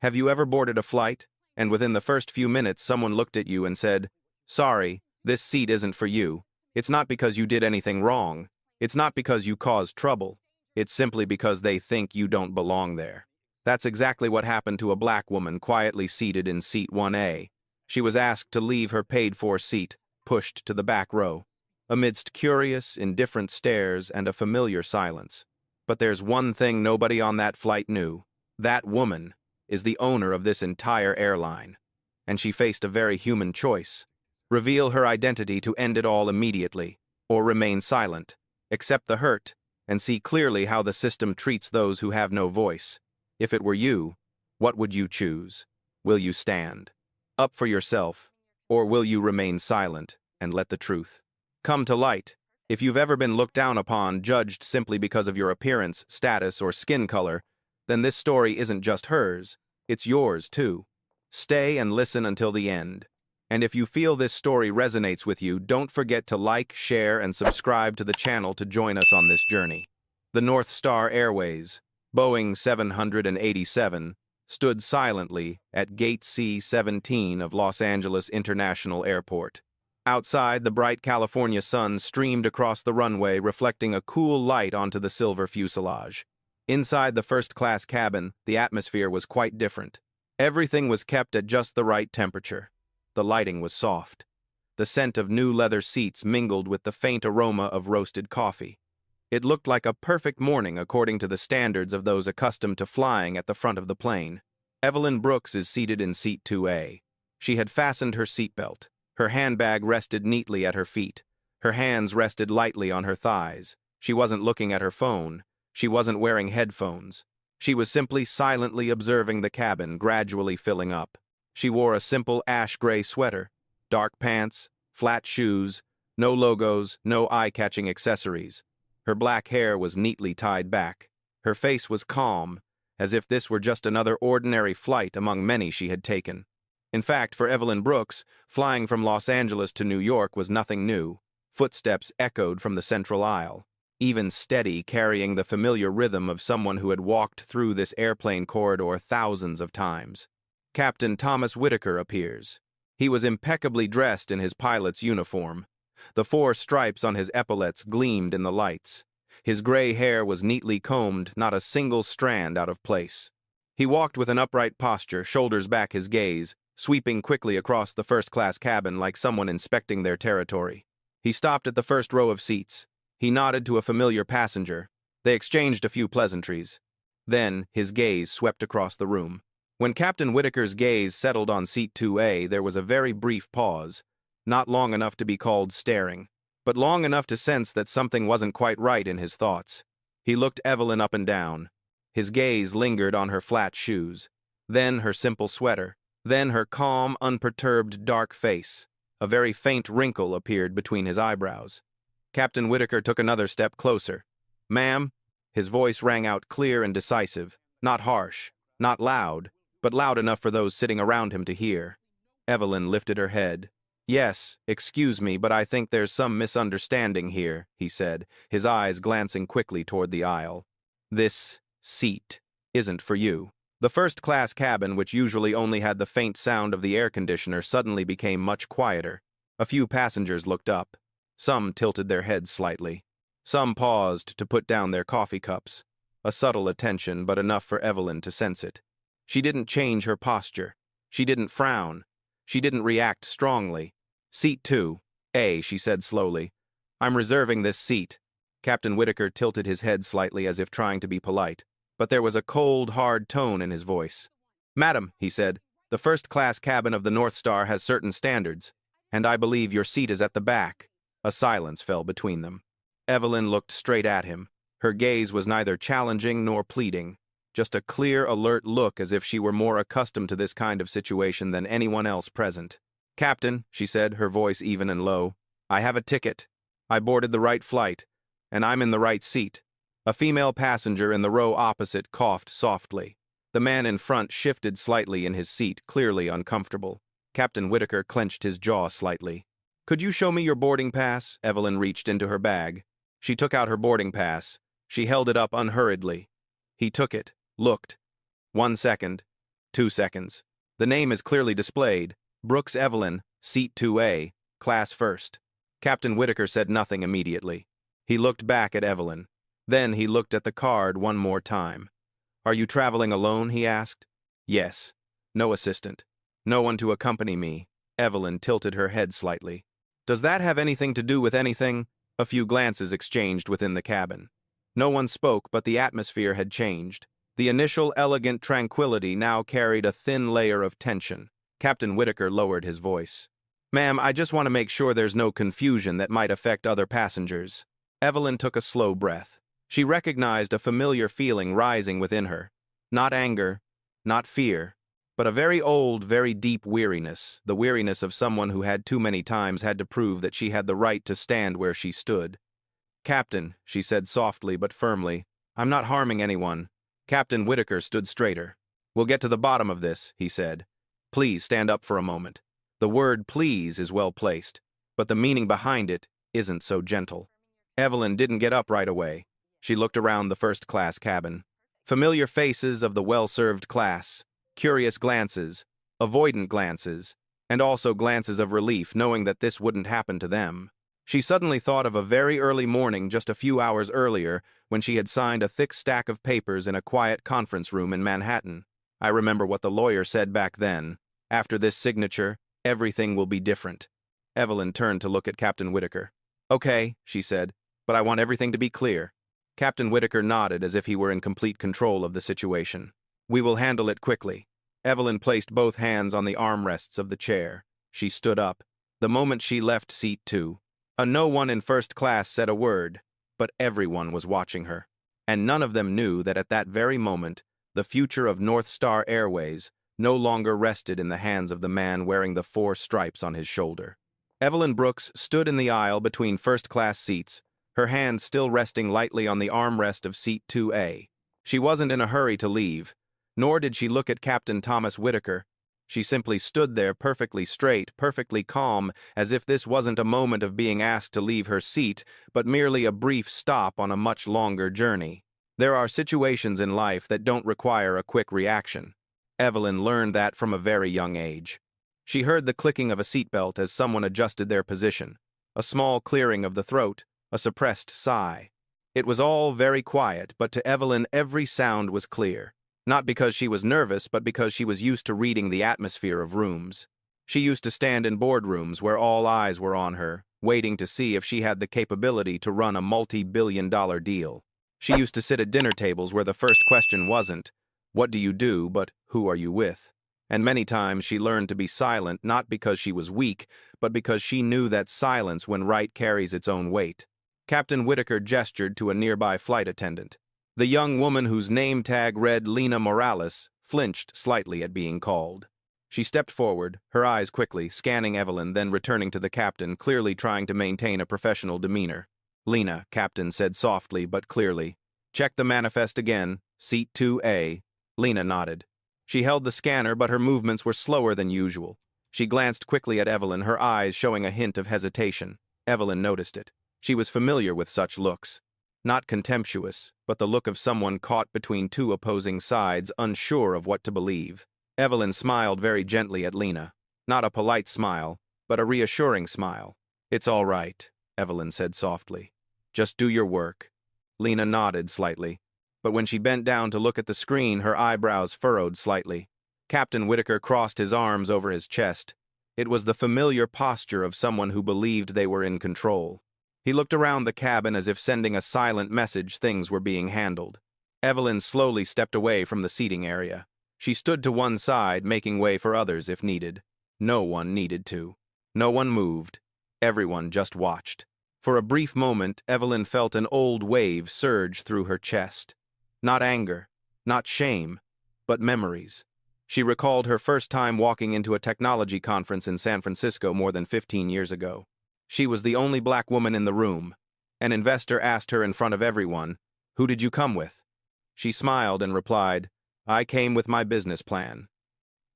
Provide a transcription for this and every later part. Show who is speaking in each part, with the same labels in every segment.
Speaker 1: Have you ever boarded a flight, and within the first few minutes someone looked at you and said, "Sorry, this seat isn't for you"? It's not because you did anything wrong. It's not because you caused trouble. It's simply because they think you don't belong there. That's exactly what happened to a black woman quietly seated in seat 1A. She was asked to leave her paid-for seat, pushed to the back row, amidst curious, indifferent stares and a familiar silence. But there's one thing nobody on that flight knew. That woman is the owner of this entire airline. And she faced a very human choice. Reveal her identity to end it all immediately, or remain silent, accept the hurt, and see clearly how the system treats those who have no voice. If it were you, what would you choose? Will you stand up for yourself, or will you remain silent and let the truth come to light? If you've ever been looked down upon, judged simply because of your appearance, status, or skin color, then this story isn't just hers, it's yours too. Stay and listen until the end. And if you feel this story resonates with you, don't forget to like, share, and subscribe to the channel to join us on this journey. The North Star Airways, Boeing 787, stood silently at Gate C-17 of Los Angeles International Airport. Outside, the bright California sun streamed across the runway, reflecting a cool light onto the silver fuselage. Inside the first-class cabin, the atmosphere was quite different. Everything was kept at just the right temperature. The lighting was soft. The scent of new leather seats mingled with the faint aroma of roasted coffee. It looked like a perfect morning according to the standards of those accustomed to flying at the front of the plane. Evelyn Brooks is seated in seat 2A. She had fastened her seatbelt. Her handbag rested neatly at her feet. Her hands rested lightly on her thighs. She wasn't looking at her phone. She wasn't wearing headphones. She was simply silently observing the cabin gradually filling up. She wore a simple ash-gray sweater, dark pants, flat shoes, no logos, no eye-catching accessories. Her black hair was neatly tied back. Her face was calm, as if this were just another ordinary flight among many she had taken. In fact, for Evelyn Brooks, flying from Los Angeles to New York was nothing new. Footsteps echoed from the central aisle, even steady, carrying the familiar rhythm of someone who had walked through this airplane corridor thousands of times. Captain Thomas Whitaker appears. He was impeccably dressed in his pilot's uniform. The 4 stripes on his epaulets gleamed in the lights. His gray hair was neatly combed, not a single strand out of place. He walked with an upright posture, shoulders back, his gaze sweeping quickly across the first-class cabin like someone inspecting their territory. He stopped at the first row of seats. He nodded to a familiar passenger. They exchanged a few pleasantries. Then his gaze swept across the room. When Captain Whitaker's gaze settled on seat 2A, there was a very brief pause, not long enough to be called staring, but long enough to sense that something wasn't quite right in his thoughts. He looked Evelyn up and down. His gaze lingered on her flat shoes, then her simple sweater, then her calm, unperturbed, dark face. A very faint wrinkle appeared between his eyebrows. Captain Whitaker took another step closer. "Ma'am?" His voice rang out clear and decisive, not harsh, not loud, but loud enough for those sitting around him to hear. Evelyn lifted her head. "Yes, excuse me, but I think there's some misunderstanding here," he said, his eyes glancing quickly toward the aisle. "This seat isn't for you." The first-class cabin, which usually only had the faint sound of the air conditioner, suddenly became much quieter. A few passengers looked up. Some tilted their heads slightly. Some paused to put down their coffee cups. A subtle attention, but enough for Evelyn to sense it. She didn't change her posture. She didn't frown. She didn't react strongly. "Seat 2A," she said slowly. "I'm reserving this seat." Captain Whitaker tilted his head slightly as if trying to be polite, but there was a cold, hard tone in his voice. "Madam," he said, "the first-class cabin of the North Star has certain standards, and I believe your seat is at the back." A silence fell between them. Evelyn looked straight at him. Her gaze was neither challenging nor pleading, just a clear, alert look, as if she were more accustomed to this kind of situation than anyone else present. "Captain," she said, her voice even and low, "I have a ticket. I boarded the right flight, and I'm in the right seat." A female passenger in the row opposite coughed softly. The man in front shifted slightly in his seat, clearly uncomfortable. Captain Whitaker clenched his jaw slightly. "Could you show me your boarding pass?" Evelyn reached into her bag. She took out her boarding pass. She held it up unhurriedly. He took it, looked. 1 second. 2 seconds. The name is clearly displayed. Brooks Evelyn, Seat 2A, Class First. Captain Whitaker said nothing immediately. He looked back at Evelyn. Then he looked at the card one more time. Are you traveling alone, he asked. Yes. No assistant. No one to accompany me. Evelyn tilted her head slightly. Does that have anything to do with anything? A few glances exchanged within the cabin. No one spoke, but the atmosphere had changed. The initial elegant tranquility now carried a thin layer of tension. Captain Whitaker lowered his voice. Ma'am, I just want to make sure there's no confusion that might affect other passengers. Evelyn took a slow breath. She recognized a familiar feeling rising within her. Not anger, not fear, but a very old, very deep weariness, the weariness of someone who had too many times had to prove that she had the right to stand where she stood. Captain, she said softly but firmly, I'm not harming anyone. Captain Whitaker stood straighter. We'll get to the bottom of this, he said. Please stand up for a moment. The word please is well placed, but the meaning behind it isn't so gentle. Evelyn didn't get up right away. She looked around the first-class cabin. Familiar faces of the well-served class, curious glances, avoidant glances, and also glances of relief knowing that this wouldn't happen to them. She suddenly thought of a very early morning just a few hours earlier when she had signed a thick stack of papers in a quiet conference room in Manhattan. I remember what the lawyer said back then. After this signature, everything will be different. Evelyn turned to look at Captain Whitaker. Okay, she said, but I want everything to be clear. Captain Whitaker nodded as if he were in complete control of the situation. We will handle it quickly. Evelyn placed both hands on the armrests of the chair. She stood up. The moment she left seat 2, no one in first class said a word, but everyone was watching her. And none of them knew that at that very moment, the future of North Star Airways no longer rested in the hands of the man wearing the 4 stripes on his shoulder. Evelyn Brooks stood in the aisle between first-class seats, her hands still resting lightly on the armrest of seat 2A. She wasn't in a hurry to leave, nor did she look at Captain Thomas Whitaker. She simply stood there perfectly straight, perfectly calm, as if this wasn't a moment of being asked to leave her seat, but merely a brief stop on a much longer journey. There are situations in life that don't require a quick reaction. Evelyn learned that from a very young age. She heard the clicking of a seatbelt as someone adjusted their position, a small clearing of the throat, a suppressed sigh. It was all very quiet, but to Evelyn every sound was clear. Not because she was nervous, but because she was used to reading the atmosphere of rooms. She used to stand in boardrooms where all eyes were on her, waiting to see if she had the capability to run a multi-billion-dollar deal. She used to sit at dinner tables where the first question wasn't, "What do you do?" but "Who are you with?" And many times she learned to be silent not because she was weak, but because she knew that silence when right carries its own weight. Captain Whitaker gestured to a nearby flight attendant. The young woman whose name tag read Lena Morales flinched slightly at being called. She stepped forward, her eyes quickly, scanning Evelyn, then returning to the captain, clearly trying to maintain a professional demeanor. Lena, Captain said softly but clearly. Check the manifest again, seat 2A. Lena nodded. She held the scanner, but her movements were slower than usual. She glanced quickly at Evelyn, her eyes showing a hint of hesitation. Evelyn noticed it. She was familiar with such looks. Not contemptuous, but the look of someone caught between two opposing sides, unsure of what to believe. Evelyn smiled very gently at Lena. Not a polite smile, but a reassuring smile. It's all right, Evelyn said softly. Just do your work. Lena nodded slightly, but when she bent down to look at the screen, her eyebrows furrowed slightly. Captain Whitaker crossed his arms over his chest. It was the familiar posture of someone who believed they were in control. He looked around the cabin as if sending a silent message things were being handled. Evelyn slowly stepped away from the seating area. She stood to one side, making way for others if needed. No one needed to. No one moved. Everyone just watched. For a brief moment, Evelyn felt an old wave surge through her chest. Not anger, not shame, but memories. She recalled her first time walking into a technology conference in San Francisco more than 15 years ago. She was the only black woman in the room. An investor asked her in front of everyone, "Who did you come with?" She smiled and replied, "I came with my business plan."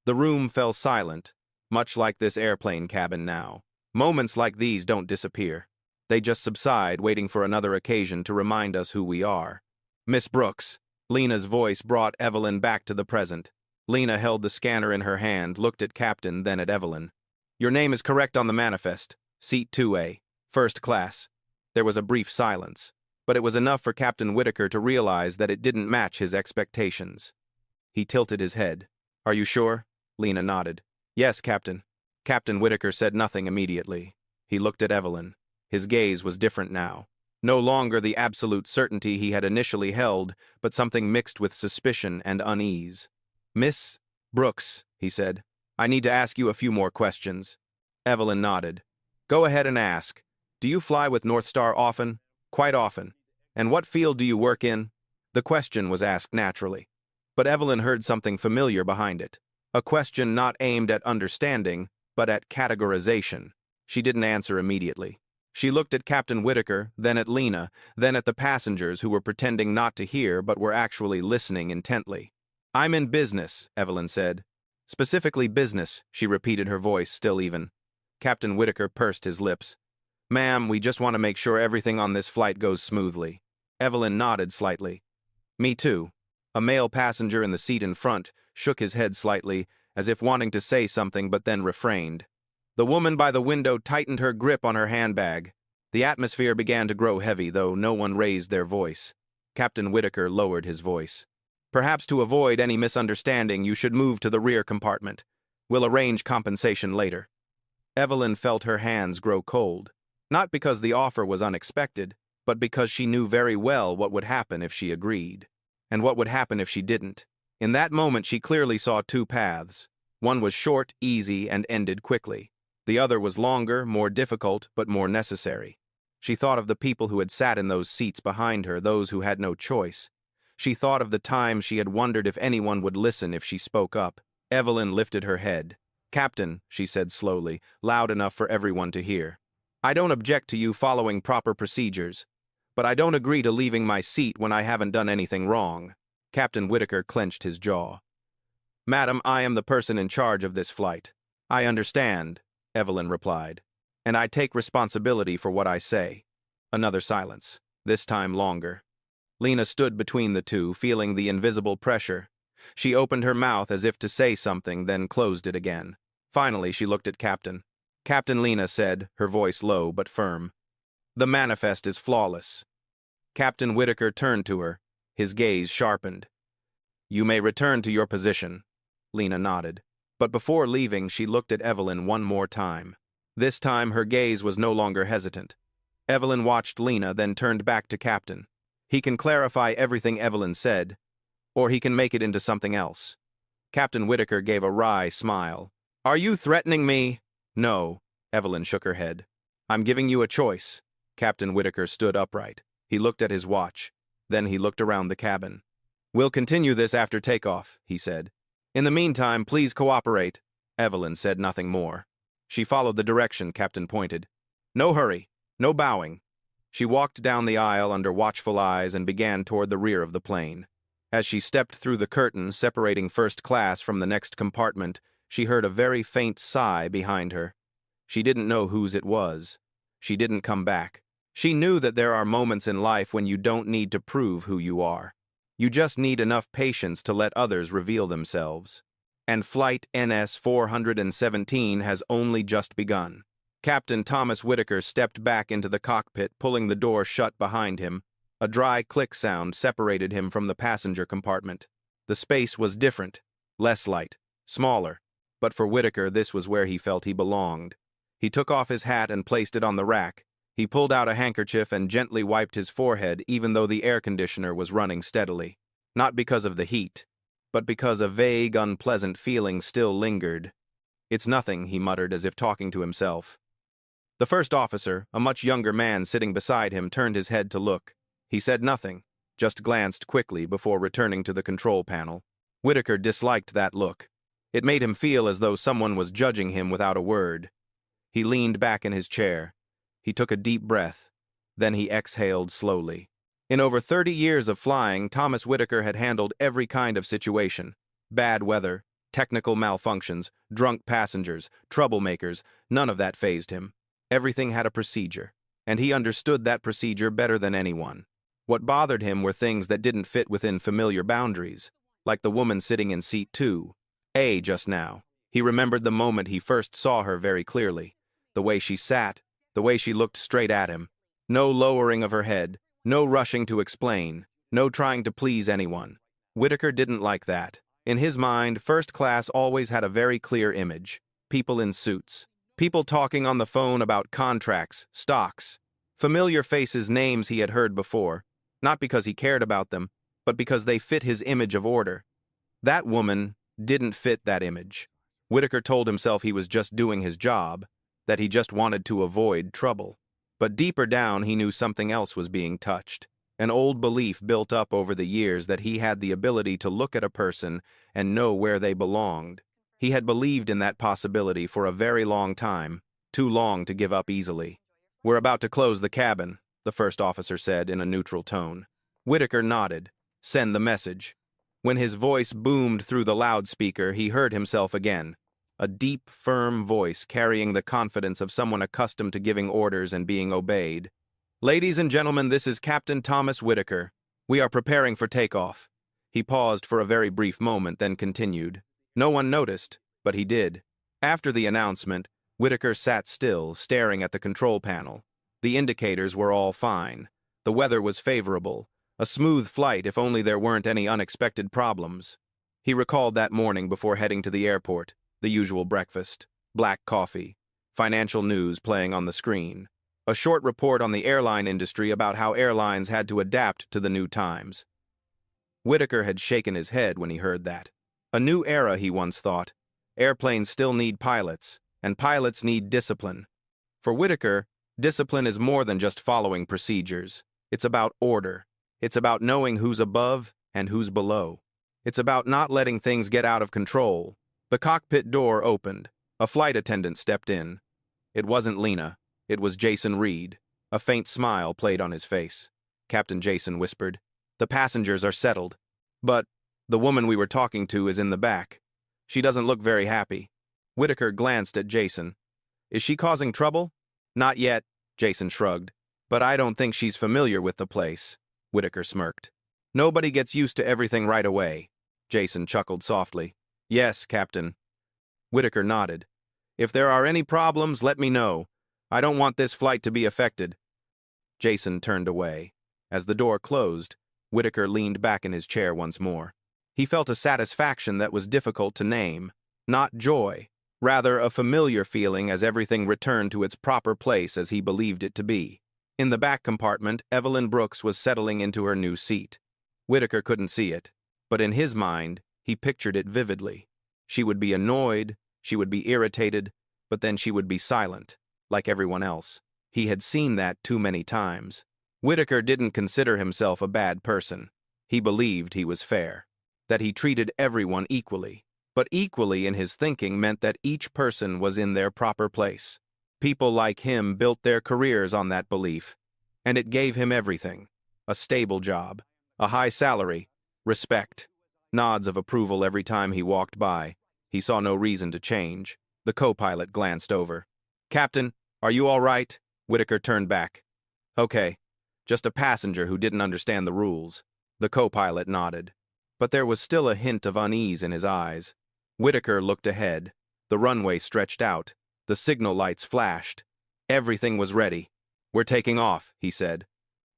Speaker 1: The room fell silent, much like this airplane cabin now. Moments like these don't disappear. They just subside, waiting for another occasion to remind us who we are. "Miss Brooks," Lena's voice brought Evelyn back to the present. Lena held the scanner in her hand, looked at Captain, then at Evelyn. Your name is correct on the manifest. Seat 2A. First class. There was a brief silence, but it was enough for Captain Whitaker to realize that it didn't match his expectations. He tilted his head. Are you sure? Lena nodded. Yes, Captain. Captain Whitaker said nothing immediately. He looked at Evelyn. His gaze was different now. No longer the absolute certainty he had initially held, but something mixed with suspicion and unease. Miss Brooks, he said, I need to ask you a few more questions. Evelyn nodded. Go ahead and ask. Do you fly with North Star often? Quite often. And what field do you work in? The question was asked naturally. But Evelyn heard something familiar behind it. A question not aimed at understanding, but at categorization. She didn't answer immediately. She looked at Captain Whitaker, then at Lena, then at the passengers who were pretending not to hear but were actually listening intently. I'm in business, Evelyn said. Specifically business, she repeated, her voice still even. Captain Whitaker pursed his lips. Ma'am, we just want to make sure everything on this flight goes smoothly. Evelyn nodded slightly. Me too. A male passenger in the seat in front shook his head slightly, as if wanting to say something but then refrained. The woman by the window tightened her grip on her handbag. The atmosphere began to grow heavy, though no one raised their voice. Captain Whitaker lowered his voice. Perhaps to avoid any misunderstanding, you should move to the rear compartment. We'll arrange compensation later. Evelyn felt her hands grow cold, not because the offer was unexpected, but because she knew very well what would happen if she agreed, and what would happen if she didn't. In that moment, she clearly saw two paths. One was short, easy, and ended quickly. The other was longer, more difficult, but more necessary. She thought of the people who had sat in those seats behind her, those who had no choice. She thought of the times she had wondered if anyone would listen if she spoke up. Evelyn lifted her head. Captain, she said slowly, loud enough for everyone to hear. I don't object to you following proper procedures, but I don't agree to leaving my seat when I haven't done anything wrong. Captain Whitaker clenched his jaw. Madam, I am the person in charge of this flight. I understand, Evelyn replied, and I take responsibility for what I say. Another silence, this time longer. Lena stood between the two, feeling the invisible pressure. She opened her mouth as if to say something, then closed it again. Finally, she looked at Captain. Captain, Lena said, her voice low but firm. The manifest is flawless. Captain Whitaker turned to her, his gaze sharpened. You may return to your position. Lena nodded. But before leaving, she looked at Evelyn one more time. This time, her gaze was no longer hesitant. Evelyn watched Lena, then turned back to Captain. He can clarify everything Evelyn said, or he can make it into something else. Captain Whitaker gave a wry smile. Are you threatening me? No, Evelyn shook her head. I'm giving you a choice. Captain Whitaker stood upright. He looked at his watch. Then he looked around the cabin. We'll continue this after takeoff, he said. In the meantime, please cooperate. Evelyn said nothing more. She followed the direction Captain pointed. No hurry, no bowing. She walked down the aisle under watchful eyes and began toward the rear of the plane. As she stepped through the curtain separating first class from the next compartment, she heard a very faint sigh behind her. She didn't know whose it was. She didn't come back. She knew that there are moments in life when you don't need to prove who you are. You just need enough patience to let others reveal themselves. And Flight NS 417 has only just begun. Captain Thomas Whitaker stepped back into the cockpit, pulling the door shut behind him. A dry click sound separated him from the passenger compartment. The space was different, less light, smaller, but for Whitaker this was where he felt he belonged. He took off his hat and placed it on the rack. He pulled out a handkerchief and gently wiped his forehead even though the air conditioner was running steadily. Not because of the heat, but because a vague, unpleasant feeling still lingered. It's nothing, he muttered as if talking to himself. The first officer, a much younger man sitting beside him, turned his head to look. He said nothing, just glanced quickly before returning to the control panel. Whitaker disliked that look. It made him feel as though someone was judging him without a word. He leaned back in his chair. He took a deep breath. Then he exhaled slowly. In over 30 years of flying, Thomas Whitaker had handled every kind of situation. Bad weather, technical malfunctions, drunk passengers, troublemakers, none of that fazed him. Everything had a procedure, and he understood that procedure better than anyone. What bothered him were things that didn't fit within familiar boundaries, like the woman sitting in seat 2, Just now. He remembered the moment he first saw her very clearly. The way she sat, the way she looked straight at him. No lowering of her head, no rushing to explain, no trying to please anyone. Whitaker didn't like that. In his mind, first class always had a very clear image. People in suits. People talking on the phone about contracts, stocks. Familiar faces, names he had heard before. Not because he cared about them, but because they fit his image of order. That woman didn't fit that image. Whitaker told himself he was just doing his job, that he just wanted to avoid trouble. But deeper down, he knew something else was being touched. An old belief built up over the years that he had the ability to look at a person and know where they belonged. He had believed in that possibility for a very long time, too long to give up easily. "We're about to close the cabin," the first officer said in a neutral tone. Whitaker nodded. "Send the message." When his voice boomed through the loudspeaker, he heard himself again. A deep, firm voice carrying the confidence of someone accustomed to giving orders and being obeyed. "Ladies and gentlemen, this is Captain Thomas Whitaker. We are preparing for takeoff." He paused for a very brief moment, then continued. No one noticed, but he did. After the announcement, Whitaker sat still, staring at the control panel. The indicators were all fine. The weather was favorable. A smooth flight if only there weren't any unexpected problems. He recalled that morning before heading to the airport. The usual breakfast, black coffee, financial news playing on the screen. A short report on the airline industry about how airlines had to adapt to the new times. Whitaker had shaken his head when he heard that. A new era, he once thought. Airplanes still need pilots, and pilots need discipline. For Whitaker, discipline is more than just following procedures. It's about order. It's about knowing who's above and who's below. It's about not letting things get out of control. The cockpit door opened. A flight attendant stepped in. It wasn't Lena. It was Jason Reed. A faint smile played on his face. Captain Jason whispered, "The passengers are settled. But the woman we were talking to is in the back. She doesn't look very happy." Whitaker glanced at Jason. "Is she causing trouble?" "Not yet," Jason shrugged. "But I don't think she's familiar with the place." Whitaker smirked. "Nobody gets used to everything right away." Jason chuckled softly. "Yes, Captain." Whitaker nodded. "If there are any problems, let me know. I don't want this flight to be affected." Jason turned away. As the door closed, Whitaker leaned back in his chair once more. He felt a satisfaction that was difficult to name. Not joy, rather a familiar feeling as everything returned to its proper place as he believed it to be. In the back compartment, Evelyn Brooks was settling into her new seat. Whitaker couldn't see it, but in his mind, he pictured it vividly. She would be annoyed, she would be irritated, but then she would be silent, like everyone else. He had seen that too many times. Whitaker didn't consider himself a bad person. He believed he was fair, that he treated everyone equally. But equally in his thinking meant that each person was in their proper place. People like him built their careers on that belief, and it gave him everything. A stable job, a high salary, respect, nods of approval every time he walked by. He saw no reason to change. The co-pilot glanced over. "Captain, are you all right?" Whitaker turned back. "Okay. Just a passenger who didn't understand the rules." The co-pilot nodded. But there was still a hint of unease in his eyes. Whitaker looked ahead. The runway stretched out. The signal lights flashed. Everything was ready. "We're taking off," he said.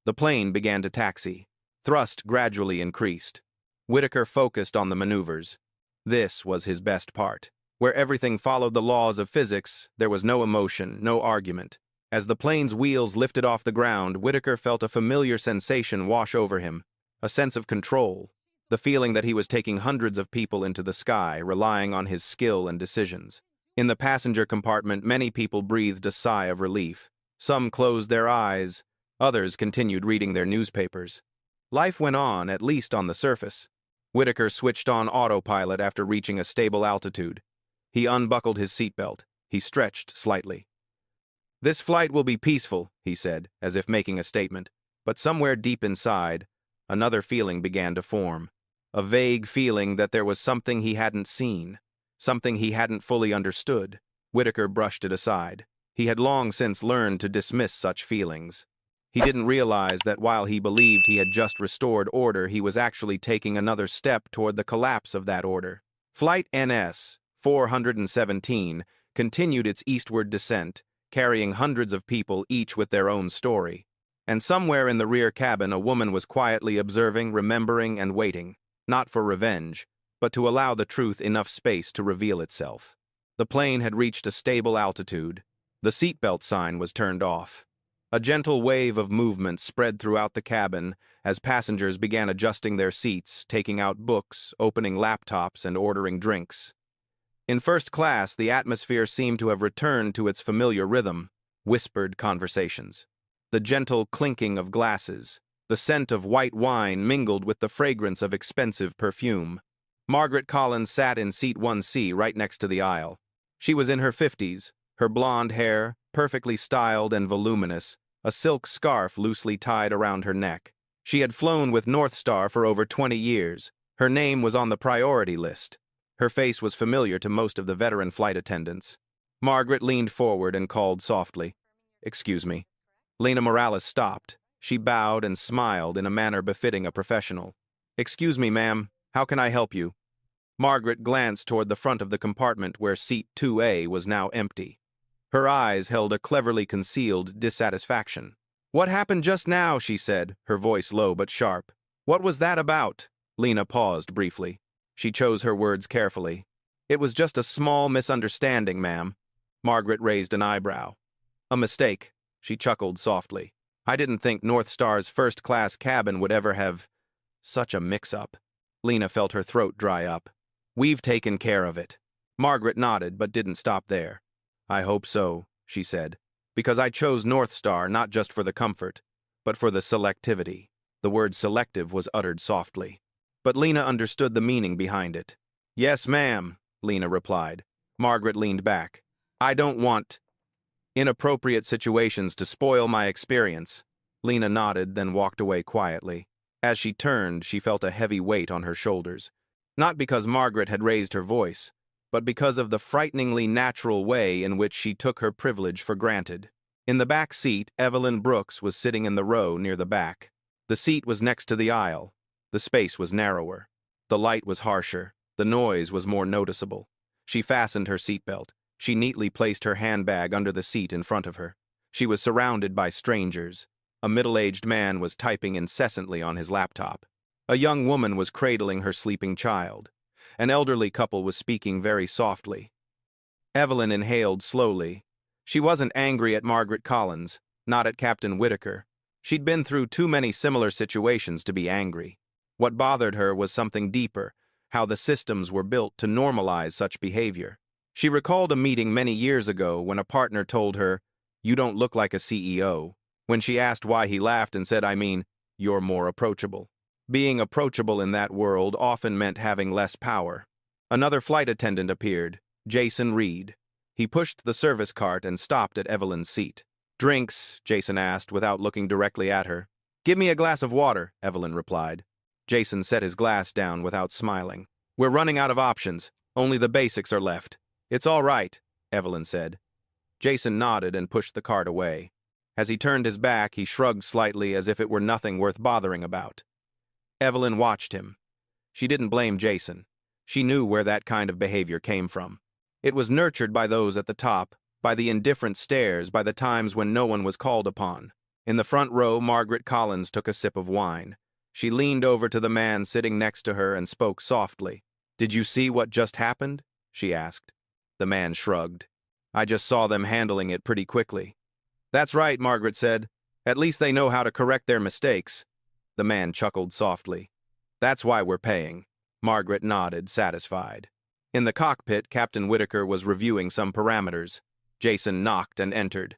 Speaker 1: The plane began to taxi. Thrust gradually increased. Whitaker focused on the maneuvers. This was his best part. Where everything followed the laws of physics, there was no emotion, no argument. As the plane's wheels lifted off the ground, Whitaker felt a familiar sensation wash over him, a sense of control, the feeling that he was taking hundreds of people into the sky, relying on his skill and decisions. In the passenger compartment, many people breathed a sigh of relief. Some closed their eyes, others continued reading their newspapers. Life went on, at least on the surface. Whitaker switched on autopilot after reaching a stable altitude. He unbuckled his seatbelt. He stretched slightly. "This flight will be peaceful," he said, as if making a statement. But somewhere deep inside, another feeling began to form. A vague feeling that there was something he hadn't seen, something he hadn't fully understood. Whitaker brushed it aside. He had long since learned to dismiss such feelings. He didn't realize that while he believed he had just restored order, he was actually taking another step toward the collapse of that order. Flight NS 417 continued its eastward descent, carrying hundreds of people each with their own story. And somewhere in the rear cabin a woman was quietly observing, remembering, and waiting, not for revenge, but to allow the truth enough space to reveal itself. The plane had reached a stable altitude. The seatbelt sign was turned off. A gentle wave of movement spread throughout the cabin as passengers began adjusting their seats, taking out books, opening laptops, and ordering drinks. In first class, the atmosphere seemed to have returned to its familiar rhythm, whispered conversations. The gentle clinking of glasses, the scent of white wine mingled with the fragrance of expensive perfume. Margaret Collins sat in seat 1C right next to the aisle. She was in her 50s, her blonde hair, perfectly styled and voluminous, a silk scarf loosely tied around her neck. She had flown with North Star for over 20 years. Her name was on the priority list. Her face was familiar to most of the veteran flight attendants. Margaret leaned forward and called softly, "Excuse me." Lena Morales stopped. She bowed and smiled in a manner befitting a professional. "Excuse me, ma'am. How can I help you?" Margaret glanced toward the front of the compartment where seat 2A was now empty. Her eyes held a cleverly concealed dissatisfaction. "What happened just now?" she said, her voice low but sharp. "What was that about?" Lena paused briefly. She chose her words carefully. "It was just a small misunderstanding, ma'am." Margaret raised an eyebrow. "A mistake," she chuckled softly. "I didn't think North Star's first-class cabin would ever have such a mix-up." Lena felt her throat dry up. "We've taken care of it." Margaret nodded but didn't stop there. "I hope so," she said, "because I chose North Star not just for the comfort, but for the selectivity." The word selective was uttered softly. But Lena understood the meaning behind it. "Yes, ma'am," Lena replied. Margaret leaned back. "I don't want inappropriate situations to spoil my experience." Lena nodded, then walked away quietly. As she turned, she felt a heavy weight on her shoulders. Not because Margaret had raised her voice, but because of the frighteningly natural way in which she took her privilege for granted. In the back seat, Evelyn Brooks was sitting in the row near the back. The seat was next to the aisle. The space was narrower. The light was harsher. The noise was more noticeable. She fastened her seatbelt. She neatly placed her handbag under the seat in front of her. She was surrounded by strangers. A middle-aged man was typing incessantly on his laptop. A young woman was cradling her sleeping child. An elderly couple was speaking very softly. Evelyn inhaled slowly. She wasn't angry at Margaret Collins, not at Captain Whitaker. She'd been through too many similar situations to be angry. What bothered her was something deeper, how the systems were built to normalize such behavior. She recalled a meeting many years ago when a partner told her, "You don't look like a CEO." When she asked why, he laughed and said, "You're more approachable." Being approachable in that world often meant having less power. Another flight attendant appeared, Jason Reed. He pushed the service cart and stopped at Evelyn's seat. "Drinks?" Jason asked without looking directly at her. "Give me a glass of water," Evelyn replied. Jason set his glass down without smiling. "We're running out of options. Only the basics are left." "It's all right," Evelyn said. Jason nodded and pushed the cart away. As he turned his back, he shrugged slightly as if it were nothing worth bothering about. Evelyn watched him. She didn't blame Jason. She knew where that kind of behavior came from. It was nurtured by those at the top, by the indifferent stares, by the times when no one was called upon. In the front row, Margaret Collins took a sip of wine. She leaned over to the man sitting next to her and spoke softly. "Did you see what just happened?" she asked. The man shrugged. "I just saw them handling it pretty quickly." "That's right," Margaret said. "At least they know how to correct their mistakes." The man chuckled softly. "That's why we're paying." Margaret nodded, satisfied. In the cockpit, Captain Whitaker was reviewing some parameters. Jason knocked and entered.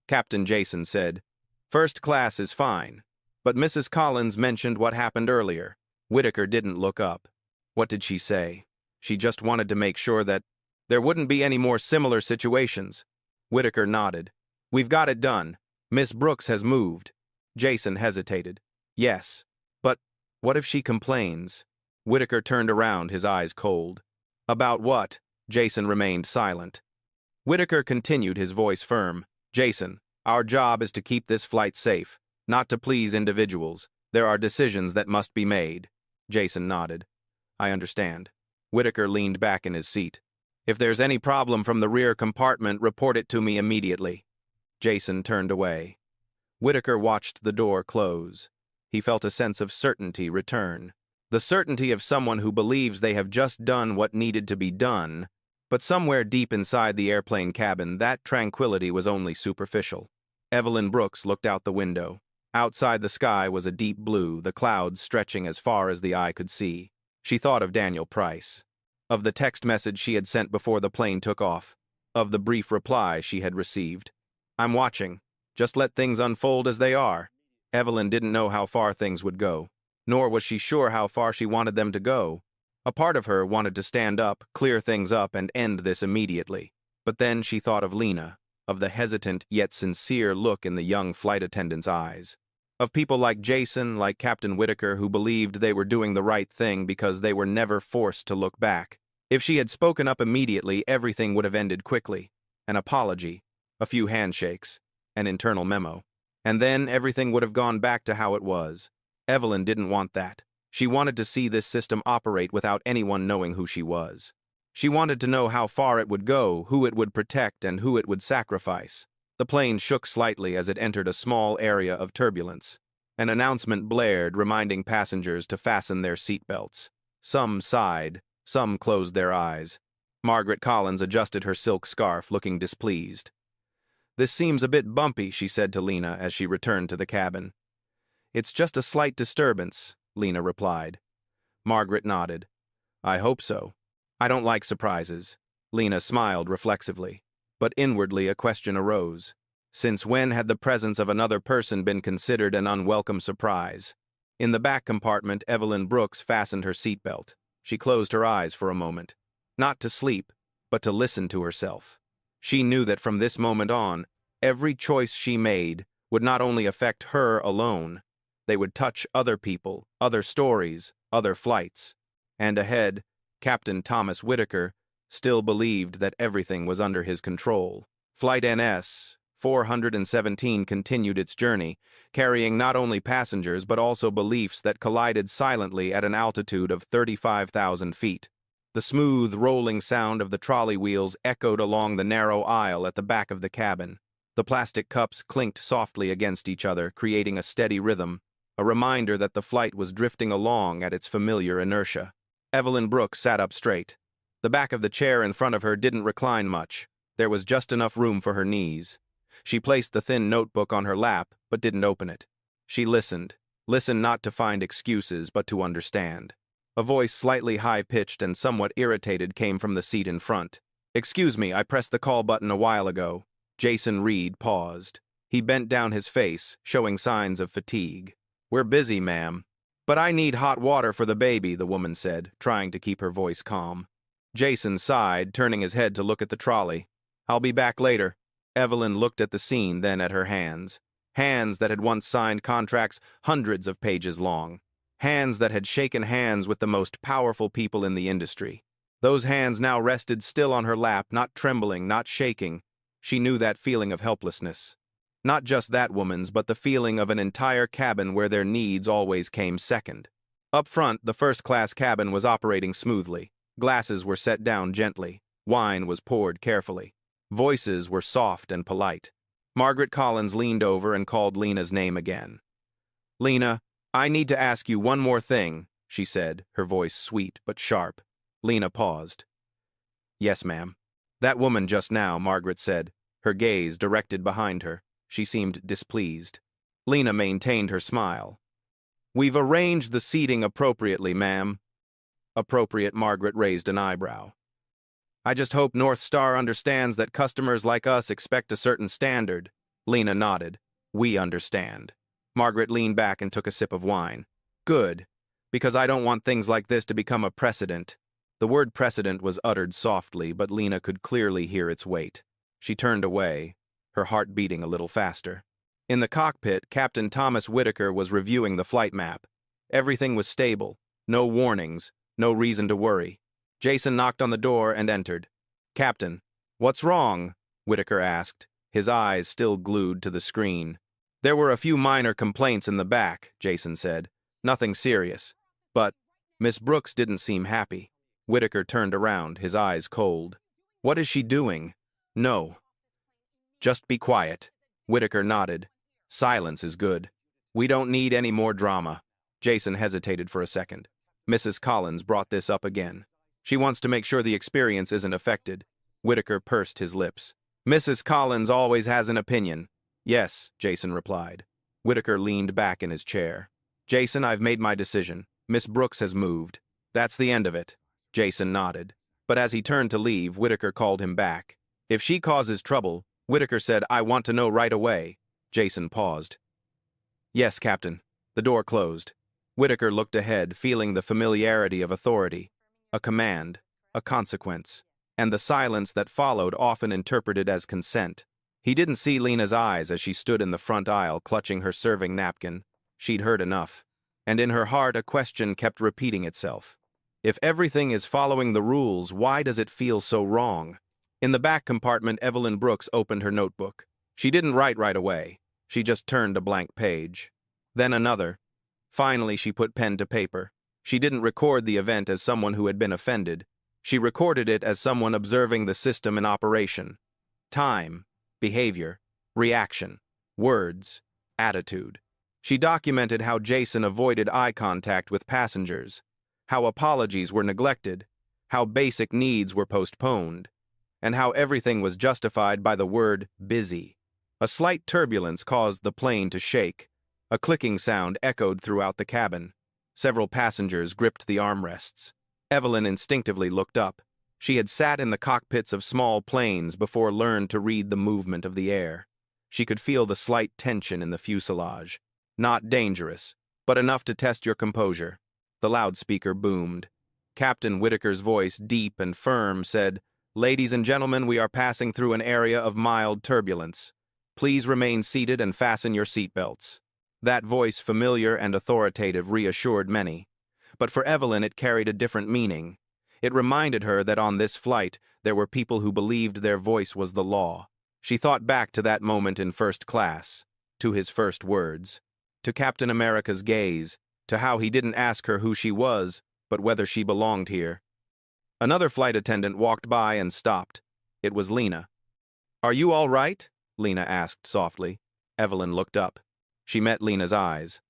Speaker 1: Captain Jason said, "First class is fine, but Mrs. Collins mentioned what happened earlier." Whitaker didn't look up. "What did she say?" "She just wanted to make sure that there wouldn't be any more similar situations." Whitaker nodded. "We've got it done. Miss Brooks has moved." Jason hesitated. "Yes, but what if she complains?" Whitaker turned around, his eyes cold. "About what?" Jason remained silent. Whitaker continued, his voice firm. "Jason, our job is to keep this flight safe, not to please individuals. There are decisions that must be made." Jason nodded. "I understand." Whitaker leaned back in his seat. If there's any problem from the rear compartment, report it to me immediately. Jason turned away. Whitaker watched the door close. He felt a sense of certainty return. The certainty of someone who believes they have just done what needed to be done, but somewhere deep inside the airplane cabin, that tranquility was only superficial. Evelyn Brooks looked out the window. Outside the sky was a deep blue, the clouds stretching as far as the eye could see. She thought of Daniel Price, of the text message she had sent before the plane took off, of the brief reply she had received. I'm watching. Just let things unfold as they are. Evelyn didn't know how far things would go, nor was she sure how far she wanted them to go. A part of her wanted to stand up, clear things up, and end this immediately. But then she thought of Lena, of the hesitant yet sincere look in the young flight attendant's eyes, of people like Jason, like Captain Whitaker, who believed they were doing the right thing because they were never forced to look back. If she had spoken up immediately, everything would have ended quickly. An apology, a few handshakes, an internal memo. And then everything would have gone back to how it was. Evelyn didn't want that. She wanted to see this system operate without anyone knowing who she was. She wanted to know how far it would go, who it would protect, and who it would sacrifice. The plane shook slightly as it entered a small area of turbulence. An announcement blared, reminding passengers to fasten their seatbelts. Some sighed, some closed their eyes. Margaret Collins adjusted her silk scarf, looking displeased. This seems a bit bumpy, she said to Lena as she returned to the cabin. It's just a slight disturbance, Lena replied. Margaret nodded. I hope so. I don't like surprises. Lena smiled reflexively. But inwardly a question arose. Since when had the presence of another person been considered an unwelcome surprise? In the back compartment, Evelyn Brooks fastened her seatbelt. She closed her eyes for a moment. Not to sleep, but to listen to herself. She knew that from this moment on, every choice she made would not only affect her alone, they would touch other people, other stories, other flights. And ahead, Captain Thomas Whitaker still believed that everything was under his control. Flight NS 417 continued its journey, carrying not only passengers but also beliefs that collided silently at an altitude of 35,000 feet. The smooth, rolling sound of the trolley wheels echoed along the narrow aisle at the back of the cabin. The plastic cups clinked softly against each other, creating a steady rhythm, a reminder that the flight was drifting along at its familiar inertia. Evelyn Brooks sat up straight. The back of the chair in front of her didn't recline much. There was just enough room for her knees. She placed the thin notebook on her lap, but didn't open it. She listened not to find excuses, but to understand. A voice slightly high-pitched and somewhat irritated came from the seat in front. Excuse me, I pressed the call button a while ago. Jason Reed paused. He bent down his face, showing signs of fatigue. We're busy, ma'am. But I need hot water for the baby, the woman said, trying to keep her voice calm. Jason sighed, turning his head to look at the trolley. I'll be back later. Evelyn looked at the scene, then at her hands. Hands that had once signed contracts hundreds of pages long. Hands that had shaken hands with the most powerful people in the industry. Those hands now rested still on her lap, not trembling, not shaking. She knew that feeling of helplessness. Not just that woman's, but the feeling of an entire cabin where their needs always came second. Up front, the first-class cabin was operating smoothly. Glasses were set down gently. Wine was poured carefully. Voices were soft and polite. Margaret Collins leaned over and called Lena's name again. Lena, I need to ask you one more thing, she said, her voice sweet but sharp. Lena paused. Yes, ma'am. That woman just now, Margaret said, her gaze directed behind her. She seemed displeased. Lena maintained her smile. We've arranged the seating appropriately, ma'am. Appropriate, Margaret raised an eyebrow. I just hope North Star understands that customers like us expect a certain standard. Lena nodded. We understand. Margaret leaned back and took a sip of wine. Good, because I don't want things like this to become a precedent. The word precedent was uttered softly, but Lena could clearly hear its weight. She turned away, her heart beating a little faster. In the cockpit, Captain Thomas Whitaker was reviewing the flight map. Everything was stable. No warnings, no reason to worry. Jason knocked on the door and entered. Captain, what's wrong? Whitaker asked, his eyes still glued to the screen. There were a few minor complaints in the back, Jason said. Nothing serious. But Miss Brooks didn't seem happy. Whitaker turned around, his eyes cold. What is she doing? No. Just be quiet. Whitaker nodded. Silence is good. We don't need any more drama. Jason hesitated for a second. Mrs. Collins brought this up again. She wants to make sure the experience isn't affected. Whitaker pursed his lips. Mrs. Collins always has an opinion. Yes, Jason replied. Whitaker leaned back in his chair. Jason, I've made my decision. Miss Brooks has moved. That's the end of it. Jason nodded. But as he turned to leave, Whitaker called him back. If she causes trouble, Whitaker said, I want to know right away. Jason paused. Yes, Captain. The door closed. Whitaker looked ahead, feeling the familiarity of authority. A command, a consequence, and the silence that followed often interpreted as consent. He didn't see Lena's eyes as she stood in the front aisle clutching her serving napkin. She'd heard enough. And in her heart a question kept repeating itself. If everything is following the rules, why does it feel so wrong? In the back compartment, Evelyn Brooks opened her notebook. She didn't write right away. She just turned a blank page. Then another. Finally, she put pen to paper. She didn't record the event as someone who had been offended. She recorded it as someone observing the system in operation. Time, behavior, reaction, words, attitude. She documented how Jason avoided eye contact with passengers, how apologies were neglected, how basic needs were postponed, and how everything was justified by the word busy. A slight turbulence caused the plane to shake. A clicking sound echoed throughout the cabin. Several passengers gripped the armrests. Evelyn instinctively looked up. She had sat in the cockpits of small planes before learned to read the movement of the air. She could feel the slight tension in the fuselage. Not dangerous, but enough to test your composure. The loudspeaker boomed. Captain Whitaker's voice, deep and firm, said, Ladies and gentlemen, we are passing through an area of mild turbulence. Please remain seated and fasten your seatbelts. That voice, familiar and authoritative, reassured many. But for Evelyn it carried a different meaning. It reminded her that on this flight there were people who believed their voice was the law. She thought back to that moment in first class, to his first words, to Captain America's gaze, to how he didn't ask her who she was, but whether she belonged here. Another flight attendant walked by and stopped. It was Lena. Are you all right? Lena asked softly. Evelyn looked up. She met Lena's eyes.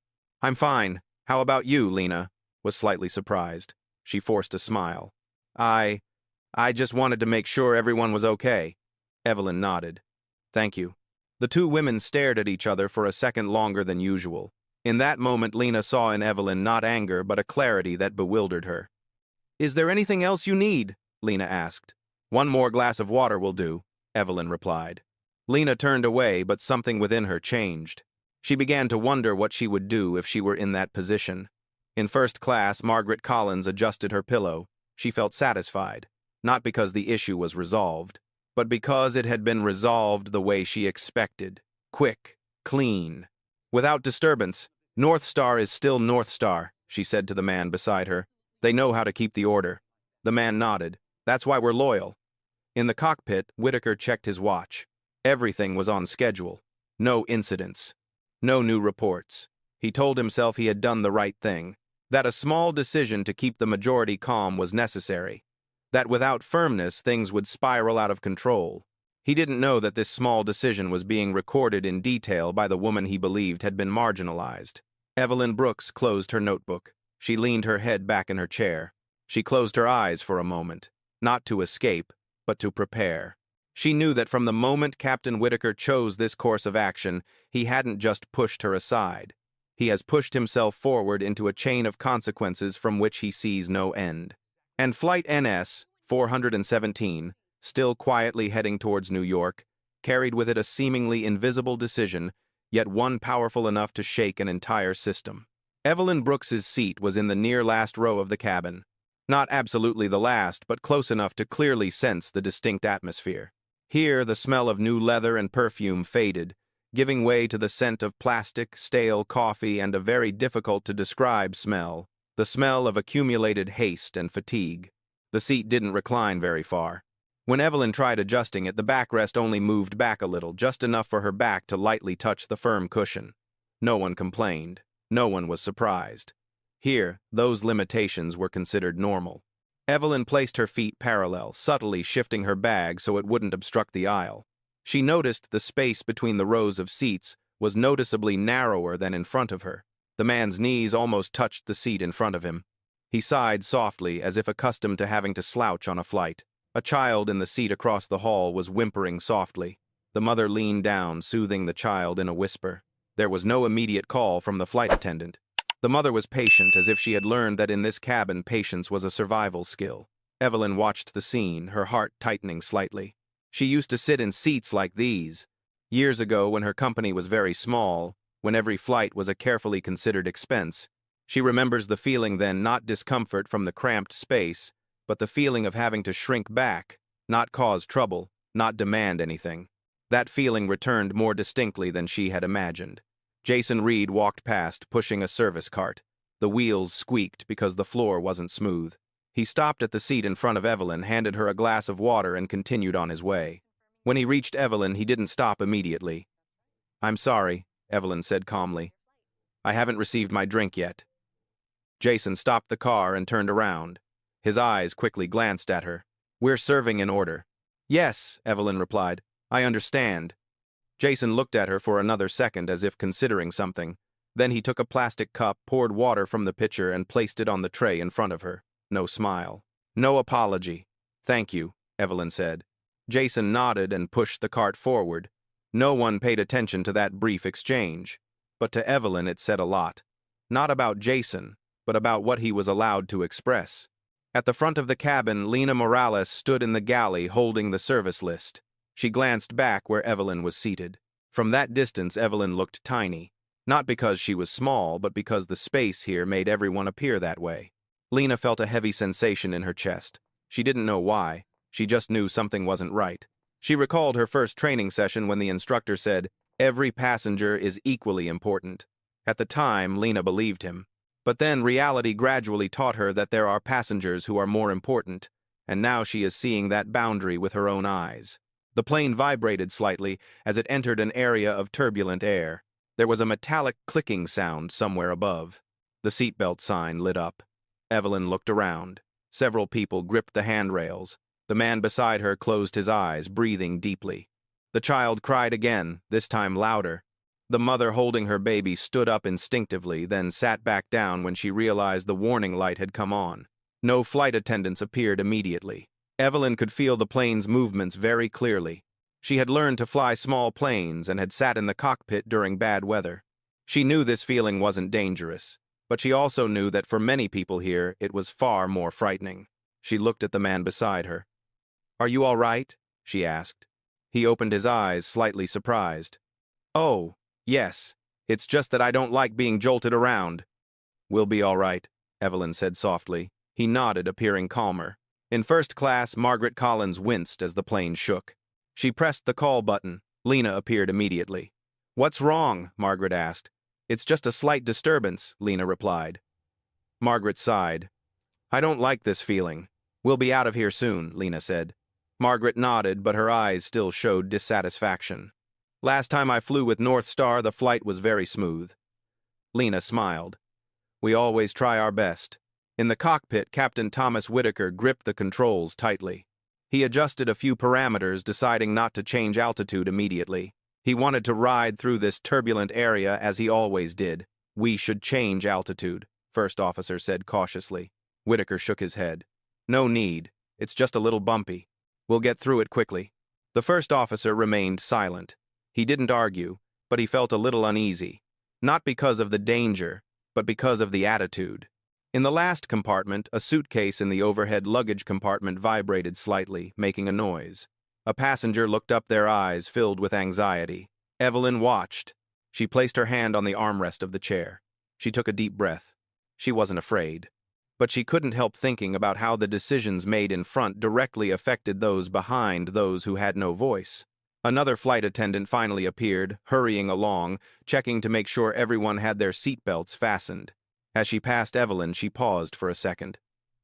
Speaker 1: I'm fine. How about you, Lena? Was slightly surprised. She forced a smile. I just wanted to make sure everyone was okay. Evelyn nodded. Thank you. The two women stared at each other for a second longer than usual. In that moment, Lena saw in Evelyn not anger, but a clarity that bewildered her. Is there anything else you need? Lena asked. One more glass of water will do, Evelyn replied. Lena turned away, but something within her changed. She began to wonder what she would do if she were in that position. In first class, Margaret Collins adjusted her pillow. She felt satisfied, not because the issue was resolved, but because it had been resolved the way she expected. Quick, clean. Without disturbance. North Star is still North Star, she said to the man beside her. They know how to keep the order. The man nodded. That's why we're loyal. In the cockpit, Whitaker checked his watch. Everything was on schedule. No incidents. No new reports. He told himself he had done the right thing, that a small decision to keep the majority calm was necessary, that without firmness things would spiral out of control. He didn't know that this small decision was being recorded in detail by the woman he believed had been marginalized. Evelyn Brooks closed her notebook. She leaned her head back in her chair. She closed her eyes for a moment, not to escape, but to prepare. She knew that from the moment Captain Whitaker chose this course of action, he hadn't just pushed her aside. He has pushed himself forward into a chain of consequences from which he sees no end. And Flight NS 417, still quietly heading towards New York, carried with it a seemingly invisible decision, yet one powerful enough to shake an entire system. Evelyn Brooks's seat was in the near last row of the cabin. Not absolutely the last, but close enough to clearly sense the distinct atmosphere. Here, the smell of new leather and perfume faded, giving way to the scent of plastic, stale coffee, and a very difficult-to-describe smell, the smell of accumulated haste and fatigue. The seat didn't recline very far. When Evelyn tried adjusting it, the backrest only moved back a little, just enough for her back to lightly touch the firm cushion. No one complained. No one was surprised. Here, those limitations were considered normal. Evelyn placed her feet parallel, subtly shifting her bag so it wouldn't obstruct the aisle. She noticed the space between the rows of seats was noticeably narrower than in front of her. The man's knees almost touched the seat in front of him. He sighed softly, as if accustomed to having to slouch on a flight. A child in the seat across the hall was whimpering softly. The mother leaned down, soothing the child in a whisper. There was no immediate call from the flight attendant. The mother was patient, as if she had learned that in this cabin patience was a survival skill. Evelyn watched the scene, her heart tightening slightly. She used to sit in seats like these. Years ago, when her company was very small, when every flight was a carefully considered expense. She remembers the feeling then, not discomfort from the cramped space, but the feeling of having to shrink back, not cause trouble, not demand anything. That feeling returned more distinctly than she had imagined. Jason Reed walked past, pushing a service cart. The wheels squeaked because the floor wasn't smooth. He stopped at the seat in front of Evelyn, handed her a glass of water, and continued on his way. When he reached Evelyn, he didn't stop immediately. "I'm sorry," Evelyn said calmly. "I haven't received my drink yet." Jason stopped the car and turned around. His eyes quickly glanced at her. "We're serving in order." "Yes," Evelyn replied. "I understand." Jason looked at her for another second, as if considering something. Then he took a plastic cup, poured water from the pitcher, and placed it on the tray in front of her. No smile. "No apology." "Thank you," Evelyn said. Jason nodded and pushed the cart forward. No one paid attention to that brief exchange. But to Evelyn it said a lot. Not about Jason, but about what he was allowed to express. At the front of the cabin, Lena Morales stood in the galley holding the service list. She glanced back where Evelyn was seated. From that distance, Evelyn looked tiny. Not because she was small, but because the space here made everyone appear that way. Lena felt a heavy sensation in her chest. She didn't know why. She just knew something wasn't right. She recalled her first training session when the instructor said, "Every passenger is equally important." At the time, Lena believed him. But then reality gradually taught her that there are passengers who are more important, and now she is seeing that boundary with her own eyes. The plane vibrated slightly as it entered an area of turbulent air. There was a metallic clicking sound somewhere above. The seatbelt sign lit up. Evelyn looked around. Several people gripped the handrails. The man beside her closed his eyes, breathing deeply. The child cried again, this time louder. The mother holding her baby stood up instinctively, then sat back down when she realized the warning light had come on. No flight attendants appeared immediately. Evelyn could feel the plane's movements very clearly. She had learned to fly small planes and had sat in the cockpit during bad weather. She knew this feeling wasn't dangerous, but she also knew that for many people here it was far more frightening. She looked at the man beside her. "Are you all right?" she asked. He opened his eyes, slightly surprised. "Oh, yes. It's just that I don't like being jolted around." "We'll be all right," Evelyn said softly. He nodded, appearing calmer. In first class, Margaret Collins winced as the plane shook. She pressed the call button. Lena appeared immediately. "What's wrong?" Margaret asked. "It's just a slight disturbance," Lena replied. Margaret sighed. "I don't like this feeling." "We'll be out of here soon," Lena said. Margaret nodded, but her eyes still showed dissatisfaction. "Last time I flew with North Star, the flight was very smooth." Lena smiled. "We always try our best." In the cockpit, Captain Thomas Whitaker gripped the controls tightly. He adjusted a few parameters, deciding not to change altitude immediately. He wanted to ride through this turbulent area as he always did. "We should change altitude," First Officer said cautiously. Whitaker shook his head. "No need. It's just a little bumpy. We'll get through it quickly." The First Officer remained silent. He didn't argue, but he felt a little uneasy. Not because of the danger, but because of the attitude. In the last compartment, a suitcase in the overhead luggage compartment vibrated slightly, making a noise. A passenger looked up, their eyes filled with anxiety. Evelyn watched. She placed her hand on the armrest of the chair. She took a deep breath. She wasn't afraid. But she couldn't help thinking about how the decisions made in front directly affected those behind, those who had no voice. Another flight attendant finally appeared, hurrying along, checking to make sure everyone had their seatbelts fastened. As she passed Evelyn, she paused for a second.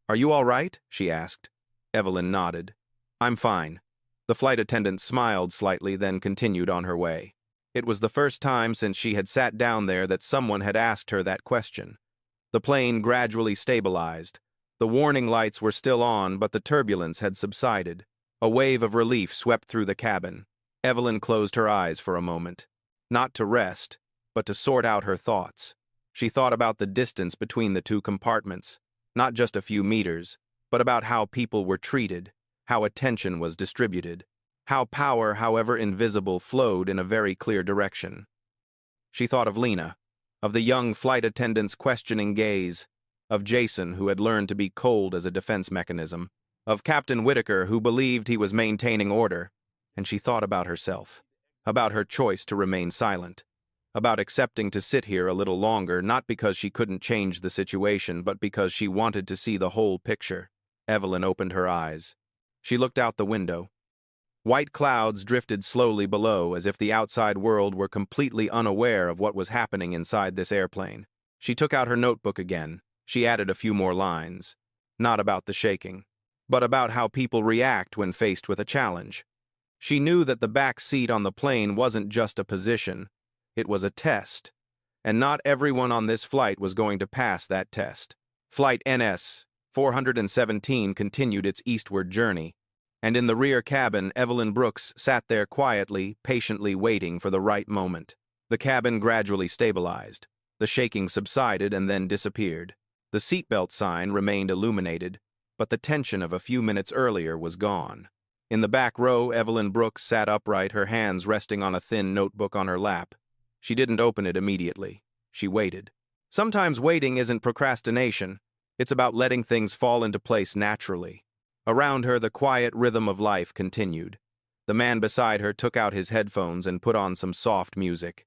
Speaker 1: "Are you all right?" she asked. Evelyn nodded. "I'm fine." The flight attendant smiled slightly, then continued on her way. It was the first time since she had sat down there that someone had asked her that question. The plane gradually stabilized. The warning lights were still on, but the turbulence had subsided. A wave of relief swept through the cabin. Evelyn closed her eyes for a moment. Not to rest, but to sort out her thoughts. She thought about the distance between the two compartments, not just a few meters, but about how people were treated, how attention was distributed, how power, however invisible, flowed in a very clear direction. She thought of Lena, of the young flight attendant's questioning gaze, of Jason, who had learned to be cold as a defense mechanism, of Captain Whitaker, who believed he was maintaining order, and she thought about herself, about her choice to remain silent, about accepting to sit here a little longer, not because she couldn't change the situation, but because she wanted to see the whole picture. Evelyn opened her eyes. She looked out the window. White clouds drifted slowly below, as if the outside world were completely unaware of what was happening inside this airplane. She took out her notebook again. She added a few more lines. Not about the shaking, but about how people react when faced with a challenge. She knew that the back seat on the plane wasn't just a position. It was a test, and not everyone on this flight was going to pass that test. Flight NS 417 continued its eastward journey, and in the rear cabin, Evelyn Brooks sat there quietly, patiently waiting for the right moment. The cabin gradually stabilized. The shaking subsided and then disappeared. The seatbelt sign remained illuminated, but the tension of a few minutes earlier was gone. In the back row, Evelyn Brooks sat upright, her hands resting on a thin notebook on her lap. She didn't open it immediately. She waited. Sometimes waiting isn't procrastination. It's about letting things fall into place naturally. Around her, the quiet rhythm of life continued. The man beside her took out his headphones and put on some soft music.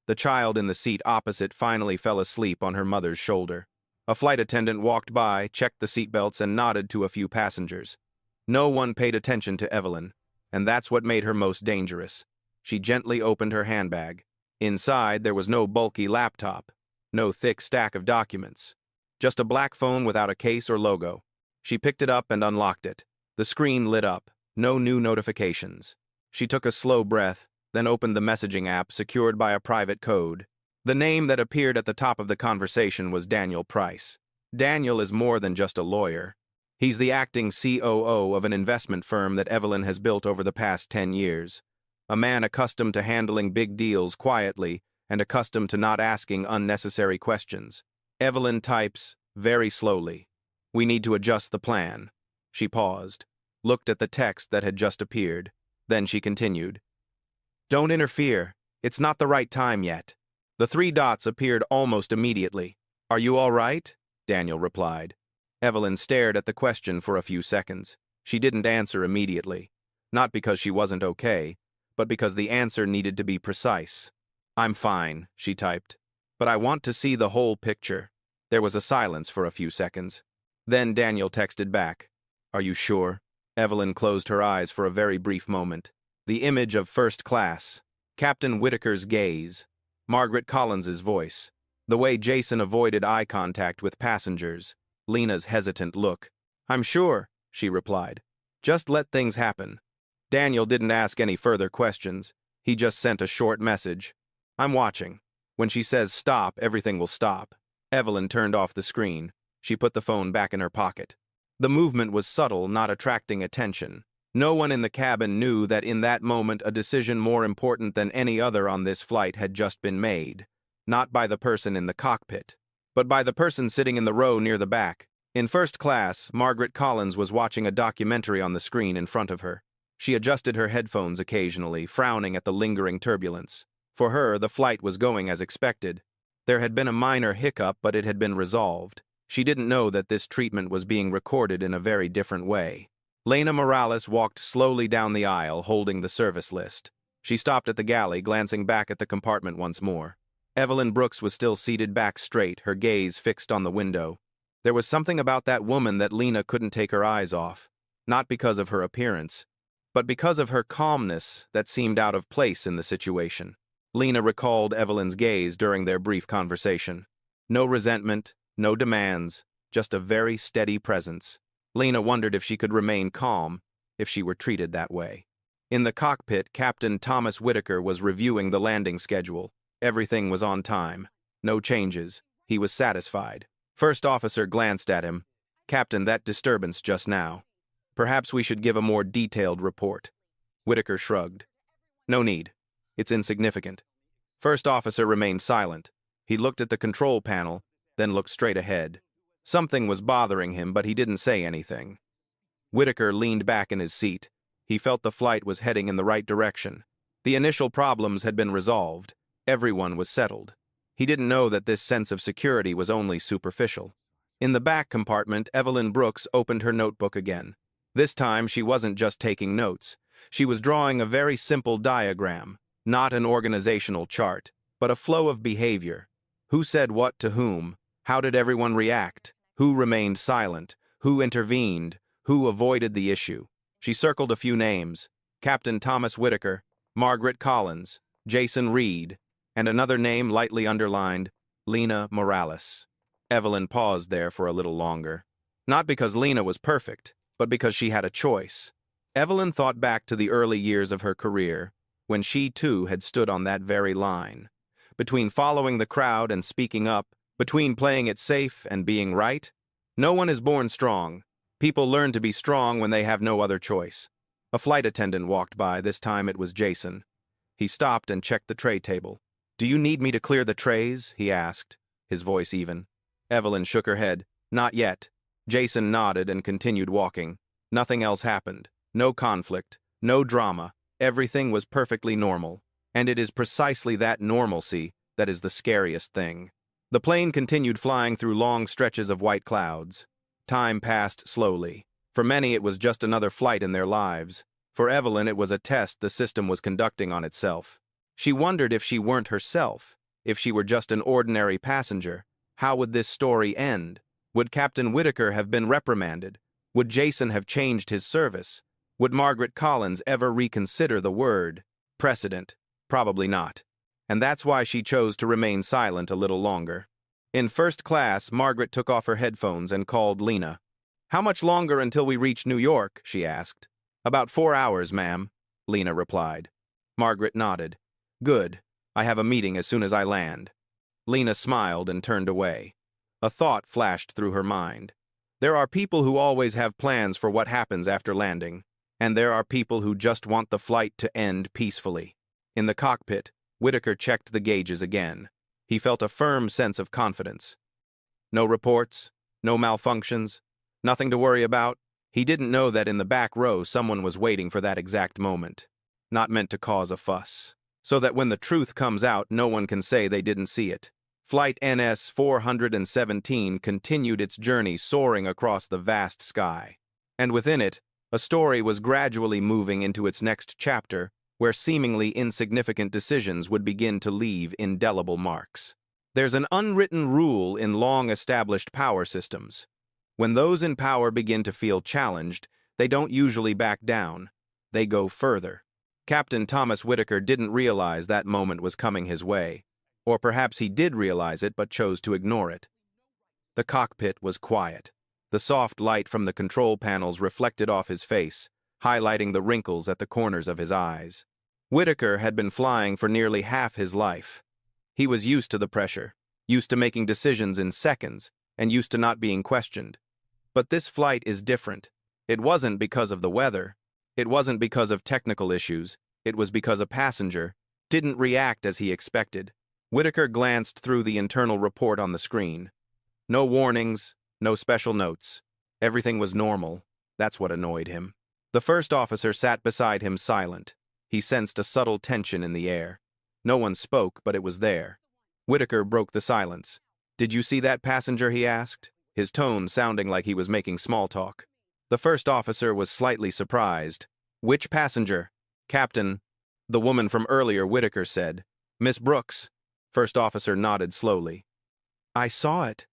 Speaker 1: The child in the seat opposite finally fell asleep on her mother's shoulder. A flight attendant walked by, checked the seatbelts, and nodded to a few passengers. No one paid attention to Evelyn, and that's what made her most dangerous. She gently opened her handbag. Inside, there was no bulky laptop, no thick stack of documents, just a black phone without a case or logo. She picked it up and unlocked it. The screen lit up, no new notifications. She took a slow breath, then opened the messaging app secured by a private code. The name that appeared at the top of the conversation was Daniel Price. Daniel is more than just a lawyer. He's the acting COO of an investment firm that Evelyn has built over the past 10 years. A man accustomed to handling big deals quietly and accustomed to not asking unnecessary questions. Evelyn types very slowly. "We need to adjust the plan." She paused, looked at the text that had just appeared. Then she continued. "Don't interfere. It's not the right time yet." The 3 dots appeared almost immediately. "Are you all right?" Daniel replied. Evelyn stared at the question for a few seconds. She didn't answer immediately. Not because she wasn't okay, but because the answer needed to be precise. "I'm fine," she typed. "But I want to see the whole picture." There was a silence for a few seconds. Then Daniel texted back. "Are you sure?" Evelyn closed her eyes for a very brief moment. The image of first class, Captain Whitaker's gaze, Margaret Collins's voice, the way Jason avoided eye contact with passengers, Lena's hesitant look. "I'm sure," she replied. "Just let things happen." Daniel didn't ask any further questions. He just sent a short message. "I'm watching. When she says stop, everything will stop." Evelyn turned off the screen. She put the phone back in her pocket. The movement was subtle, not attracting attention. No one in the cabin knew that in that moment a decision more important than any other on this flight had just been made. Not by the person in the cockpit, but by the person sitting in the row near the back. In first class, Margaret Collins was watching a documentary on the screen in front of her. She adjusted her headphones occasionally, frowning at the lingering turbulence. For her, the flight was going as expected. There had been a minor hiccup, but it had been resolved. She didn't know that this treatment was being recorded in a very different way. Lena Morales walked slowly down the aisle, holding the service list. She stopped at the galley, glancing back at the compartment once more. Evelyn Brooks was still seated back straight, her gaze fixed on the window. There was something about that woman that Lena couldn't take her eyes off, not because of her appearance, but because of her calmness that seemed out of place in the situation. Lena recalled Evelyn's gaze during their brief conversation. No resentment, no demands, just a very steady presence. Lena wondered if she could remain calm, if she were treated that way. In the cockpit, Captain Thomas Whitaker was reviewing the landing schedule. Everything was on time. No changes. He was satisfied. First officer glanced at him. Captain, that disturbance just now. Perhaps we should give a more detailed report. Whitaker shrugged. No need. It's insignificant. First officer remained silent. He looked at the control panel, then looked straight ahead. Something was bothering him, but he didn't say anything. Whitaker leaned back in his seat. He felt the flight was heading in the right direction. The initial problems had been resolved. Everyone was settled. He didn't know that this sense of security was only superficial. In the back compartment, Evelyn Brooks opened her notebook again. This time, she wasn't just taking notes. She was drawing a very simple diagram, not an organizational chart, but a flow of behavior. Who said what to whom? How did everyone react? Who remained silent? Who intervened? Who avoided the issue? She circled a few names: Captain Thomas Whitaker, Margaret Collins, Jason Reed, and another name lightly underlined, Lena Morales. Evelyn paused there for a little longer. Not because Lena was perfect, but because she had a choice. Evelyn thought back to the early years of her career, when she too had stood on that very line. Between following the crowd and speaking up, between playing it safe and being right, no one is born strong. People learn to be strong when they have no other choice. A flight attendant walked by. This time it was Jason. He stopped and checked the tray table. "Do you need me to clear the trays?" he asked, his voice even. Evelyn shook her head. "Not yet." Jason nodded and continued walking. Nothing else happened. No conflict, no drama. Everything was perfectly normal. And it is precisely that normalcy that is the scariest thing. The plane continued flying through long stretches of white clouds. Time passed slowly. For many, it was just another flight in their lives. For Evelyn, it was a test the system was conducting on itself. She wondered if she weren't herself, if she were just an ordinary passenger. How would this story end? Would Captain Whitaker have been reprimanded? Would Jason have changed his service? Would Margaret Collins ever reconsider the word precedent? Probably not. And that's why she chose to remain silent a little longer. In first class, Margaret took off her headphones and called Lena. "How much longer until we reach New York?" she asked. "About 4 hours, ma'am," Lena replied. Margaret nodded. "Good. I have a meeting as soon as I land." Lena smiled and turned away. A thought flashed through her mind. There are people who always have plans for what happens after landing, and there are people who just want the flight to end peacefully. In the cockpit, Whitaker checked the gauges again. He felt a firm sense of confidence. No reports, no malfunctions, nothing to worry about. He didn't know that in the back row someone was waiting for that exact moment. Not meant to cause a fuss. So that when the truth comes out, no one can say they didn't see it. Flight NS 417 continued its journey soaring across the vast sky. And within it, a story was gradually moving into its next chapter, where seemingly insignificant decisions would begin to leave indelible marks. There's an unwritten rule in long-established power systems. When those in power begin to feel challenged, they don't usually back down. They go further. Captain Thomas Whitaker didn't realize that moment was coming his way. Or perhaps he did realize it but chose to ignore it. The cockpit was quiet. The soft light from the control panels reflected off his face, highlighting the wrinkles at the corners of his eyes. Whitaker had been flying for nearly half his life. He was used to the pressure, used to making decisions in seconds, and used to not being questioned. But this flight is different. It wasn't because of the weather. It wasn't because of technical issues. It was because a passenger didn't react as he expected. Whitaker glanced through the internal report on the screen. No warnings, no special notes. Everything was normal. That's what annoyed him. The first officer sat beside him silent. He sensed a subtle tension in the air. No one spoke, but it was there. Whitaker broke the silence. "Did you see that passenger?" he asked, his tone sounding like he was making small talk. The first officer was slightly surprised. "Which passenger?" "Captain," the woman from earlier, Whitaker said. "Miss Brooks." First officer nodded slowly. "I saw it."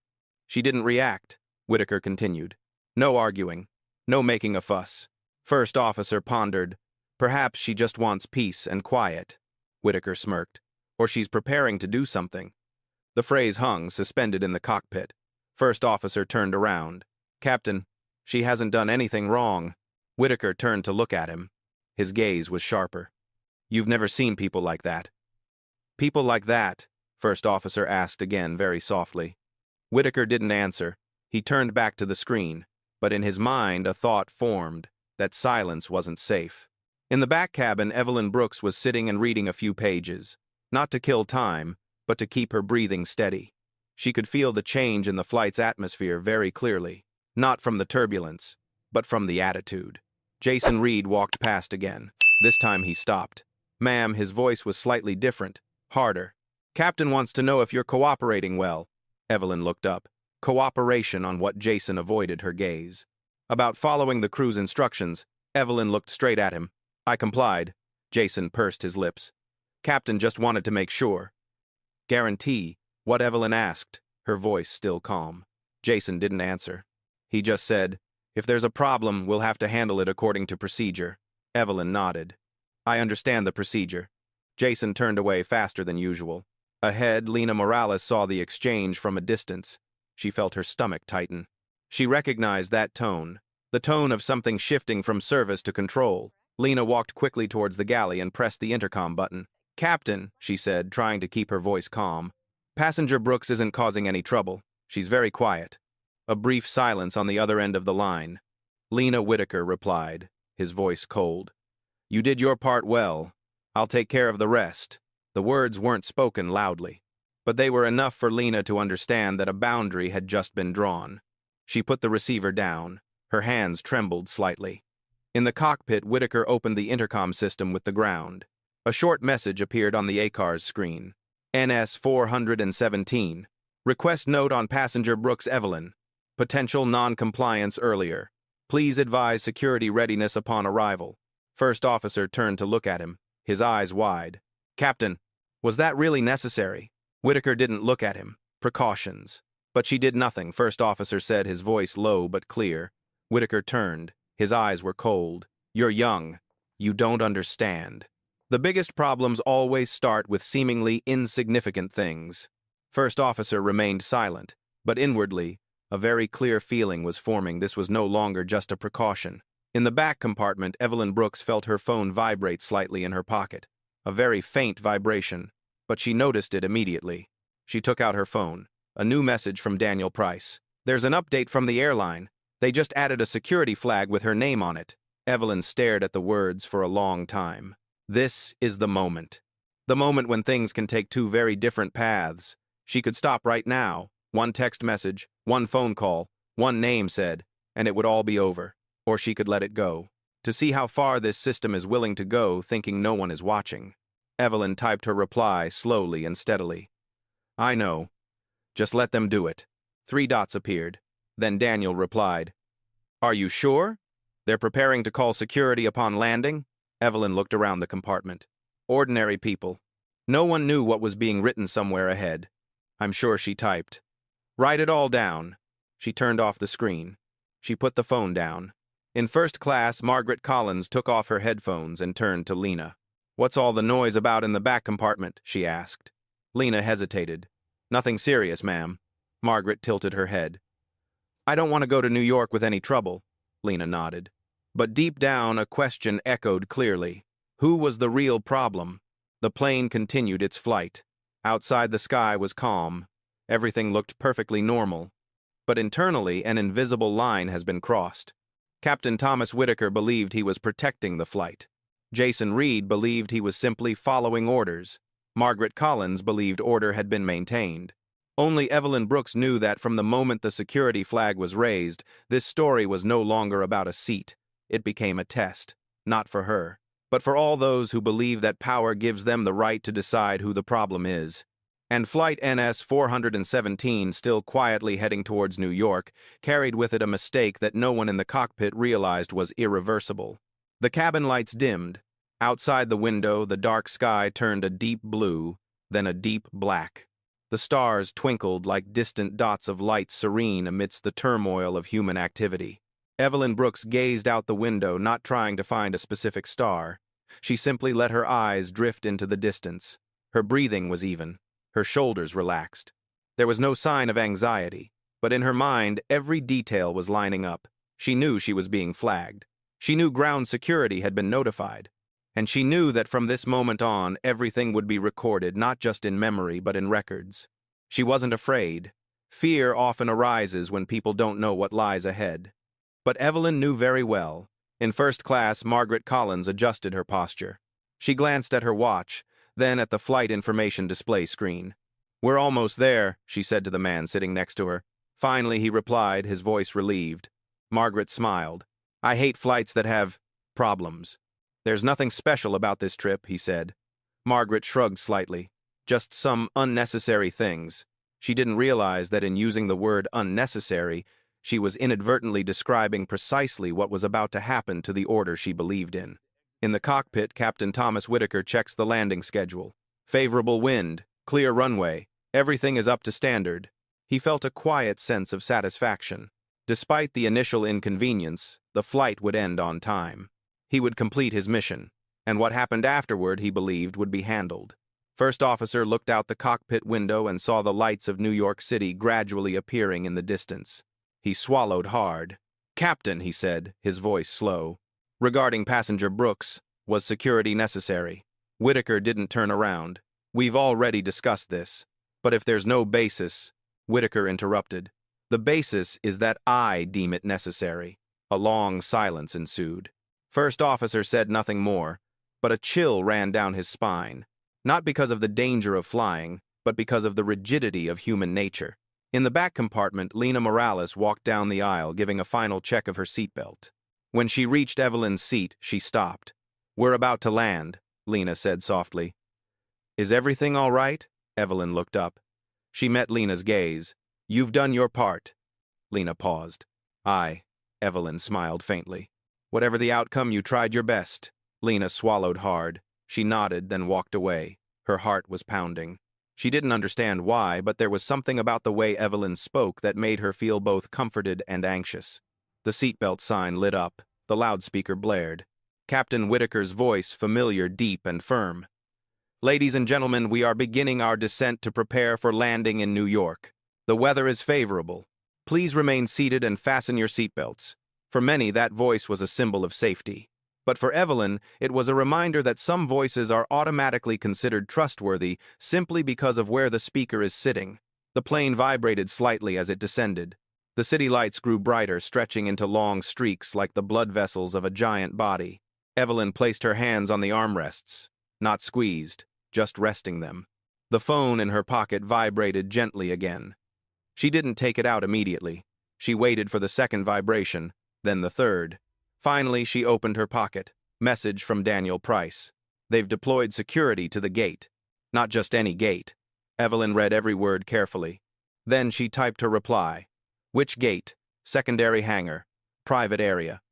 Speaker 1: "She didn't react," Whitaker continued. "No arguing. No making a fuss." First officer pondered. "Perhaps she just wants peace and quiet," Whitaker smirked. "Or she's preparing to do something." The phrase hung, suspended in the cockpit. First officer turned around. "Captain, she hasn't done anything wrong." Whitaker turned to look at him. His gaze was sharper. "You've never seen people like that." "People like that?" First officer asked again very softly. Whitaker didn't answer. He turned back to the screen, but in his mind a thought formed that silence wasn't safe. In the back cabin, Evelyn Brooks was sitting and reading a few pages, not to kill time, but to keep her breathing steady. She could feel the change in the flight's atmosphere very clearly, not from the turbulence, but from the attitude. Jason Reed walked past again. This time he stopped. "Ma'am," his voice was slightly different, harder. "Captain wants to know if you're cooperating well." Evelyn looked up. Cooperation on what Jason avoided her gaze. "About following the crew's instructions." Evelyn looked straight at him. "I complied." Jason pursed his lips. "Captain just wanted to make sure." "Guarantee?" What Evelyn asked, her voice still calm. Jason didn't answer. He just said, "If there's a problem, we'll have to handle it according to procedure." Evelyn nodded. "I understand the procedure." Jason turned away faster than usual. Ahead, Lena Morales saw the exchange from a distance. She felt her stomach tighten. She recognized that tone, the tone of something shifting from service to control. Lena walked quickly towards the galley and pressed the intercom button. "Captain," she said, trying to keep her voice calm. "Passenger Brooks isn't causing any trouble. She's very quiet." A brief silence on the other end of the line. Lena Whitaker replied, his voice cold. "You did your part well. I'll take care of the rest." The words weren't spoken loudly, but they were enough for Lena to understand that a boundary had just been drawn. She put the receiver down. Her hands trembled slightly. In the cockpit, Whitaker opened the intercom system with the ground. A short message appeared on the ACARS screen. NS 417. Request note on passenger Brooks Evelyn. Potential non-compliance earlier. Please advise security readiness upon arrival. First officer turned to look at him, his eyes wide. "Captain, was that really necessary?" Whitaker didn't look at him. Precautions. But she did nothing, first officer said, his voice low but clear. Whitaker turned. His eyes were cold. "You're young. You don't understand. The biggest problems always start with seemingly insignificant things." First officer remained silent, but inwardly, a very clear feeling was forming. This was no longer just a precaution. In the back compartment, Evelyn Brooks felt her phone vibrate slightly in her pocket. A very faint vibration, but she noticed it immediately. She took out her phone. A new message from Daniel Price. "There's an update from the airline. They just added a security flag with her name on it." Evelyn stared at the words for a long time. This is the moment. The moment when things can take two very different paths. She could stop right now. One text message, one phone call, one name said, and it would all be over. Or she could let it go. To see how far this system is willing to go, thinking no one is watching. Evelyn typed her reply slowly and steadily. "I know. Just let them do it." 3 dots appeared. Then Daniel replied, "Are you sure? They're preparing to call security upon landing?" Evelyn looked around the compartment. Ordinary people. No one knew what was being written somewhere ahead. I'm sure she typed. "Write it all down." She turned off the screen. She put the phone down. In first class, Margaret Collins took off her headphones and turned to Lena. "What's all the noise about in the back compartment?" she asked. Lena hesitated. "Nothing serious, ma'am." Margaret tilted her head. "I don't want to go to New York with any trouble." Lena nodded. But deep down, a question echoed clearly. Who was the real problem? The plane continued its flight. Outside, the sky was calm. Everything looked perfectly normal. But internally, an invisible line has been crossed. Captain Thomas Whitaker believed he was protecting the flight. Jason Reed believed he was simply following orders. Margaret Collins believed order had been maintained. Only Evelyn Brooks knew that from the moment the security flag was raised, this story was no longer about a seat. It became a test, not for her, but for all those who believe that power gives them the right to decide who the problem is. And Flight NS 417, still quietly heading towards New York, carried with it a mistake that no one in the cockpit realized was irreversible. The cabin lights dimmed. Outside the window, the dark sky turned a deep blue, then a deep black. The stars twinkled like distant dots of light, serene amidst the turmoil of human activity. Evelyn Brooks gazed out the window, not trying to find a specific star. She simply let her eyes drift into the distance. Her breathing was even. Her shoulders relaxed. There was no sign of anxiety, but in her mind, every detail was lining up. She knew she was being flagged. She knew ground security had been notified. And she knew that from this moment on, everything would be recorded, not just in memory, but in records. She wasn't afraid. Fear often arises when people don't know what lies ahead. But Evelyn knew very well. In first class, Margaret Collins adjusted her posture. She glanced at her watch, then at the flight information display screen. "We're almost there," she said to the man sitting next to her. Finally, he replied, his voice relieved. Margaret smiled. "I hate flights that have problems." "There's nothing special about this trip," he said. Margaret shrugged slightly. "Just some unnecessary things." She didn't realize that in using the word unnecessary, she was inadvertently describing precisely what was about to happen to the order she believed in. In the cockpit, Captain Thomas Whitaker checks the landing schedule. Favorable wind, clear runway, everything is up to standard. He felt a quiet sense of satisfaction. Despite the initial inconvenience, the flight would end on time. He would complete his mission, and what happened afterward, he believed, would be handled. First officer looked out the cockpit window and saw the lights of New York City gradually appearing in the distance. He swallowed hard. "Captain," he said, his voice slow. "Regarding passenger Brooks, was security necessary?" Whitaker didn't turn around. "We've already discussed this. But if there's no basis," Whitaker interrupted. "The basis is that I deem it necessary." A long silence ensued. First officer said nothing more, but a chill ran down his spine. Not because of the danger of flying, but because of the rigidity of human nature. In the back compartment, Lena Morales walked down the aisle, giving a final check of her seatbelt. When she reached Evelyn's seat, she stopped. "We're about to land," Lena said softly. "Is everything all right?" Evelyn looked up. She met Lena's gaze. "You've done your part." Lena paused. "Aye," Evelyn smiled faintly. "Whatever the outcome, you tried your best." Lena swallowed hard. She nodded, then walked away. Her heart was pounding. She didn't understand why, but there was something about the way Evelyn spoke that made her feel both comforted and anxious. The seatbelt sign lit up. The loudspeaker blared. Captain Whitaker's voice, familiar, deep, and firm. "Ladies and gentlemen, we are beginning our descent to prepare for landing in New York. The weather is favorable. Please remain seated and fasten your seatbelts." For many, that voice was a symbol of safety. But for Evelyn, it was a reminder that some voices are automatically considered trustworthy simply because of where the speaker is sitting. The plane vibrated slightly as it descended. The city lights grew brighter, stretching into long streaks like the blood vessels of a giant body. Evelyn placed her hands on the armrests, not squeezed, just resting them. The phone in her pocket vibrated gently again. She didn't take it out immediately. She waited for the second vibration, then the third. Finally, she opened her pocket. Message from Daniel Price. "They've deployed security to the gate." Not just any gate. Evelyn read every word carefully. Then she typed her reply. "Which gate? Secondary hangar. Private area."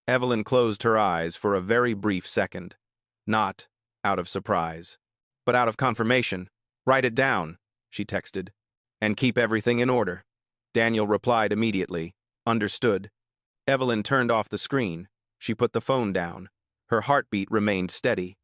Speaker 1: Evelyn closed her eyes for a very brief second. Not out of surprise, but out of confirmation. "Write it down," she texted. "And keep everything in order." Daniel replied immediately. "Understood." Evelyn turned off the screen. She put the phone down. Her heartbeat remained steady.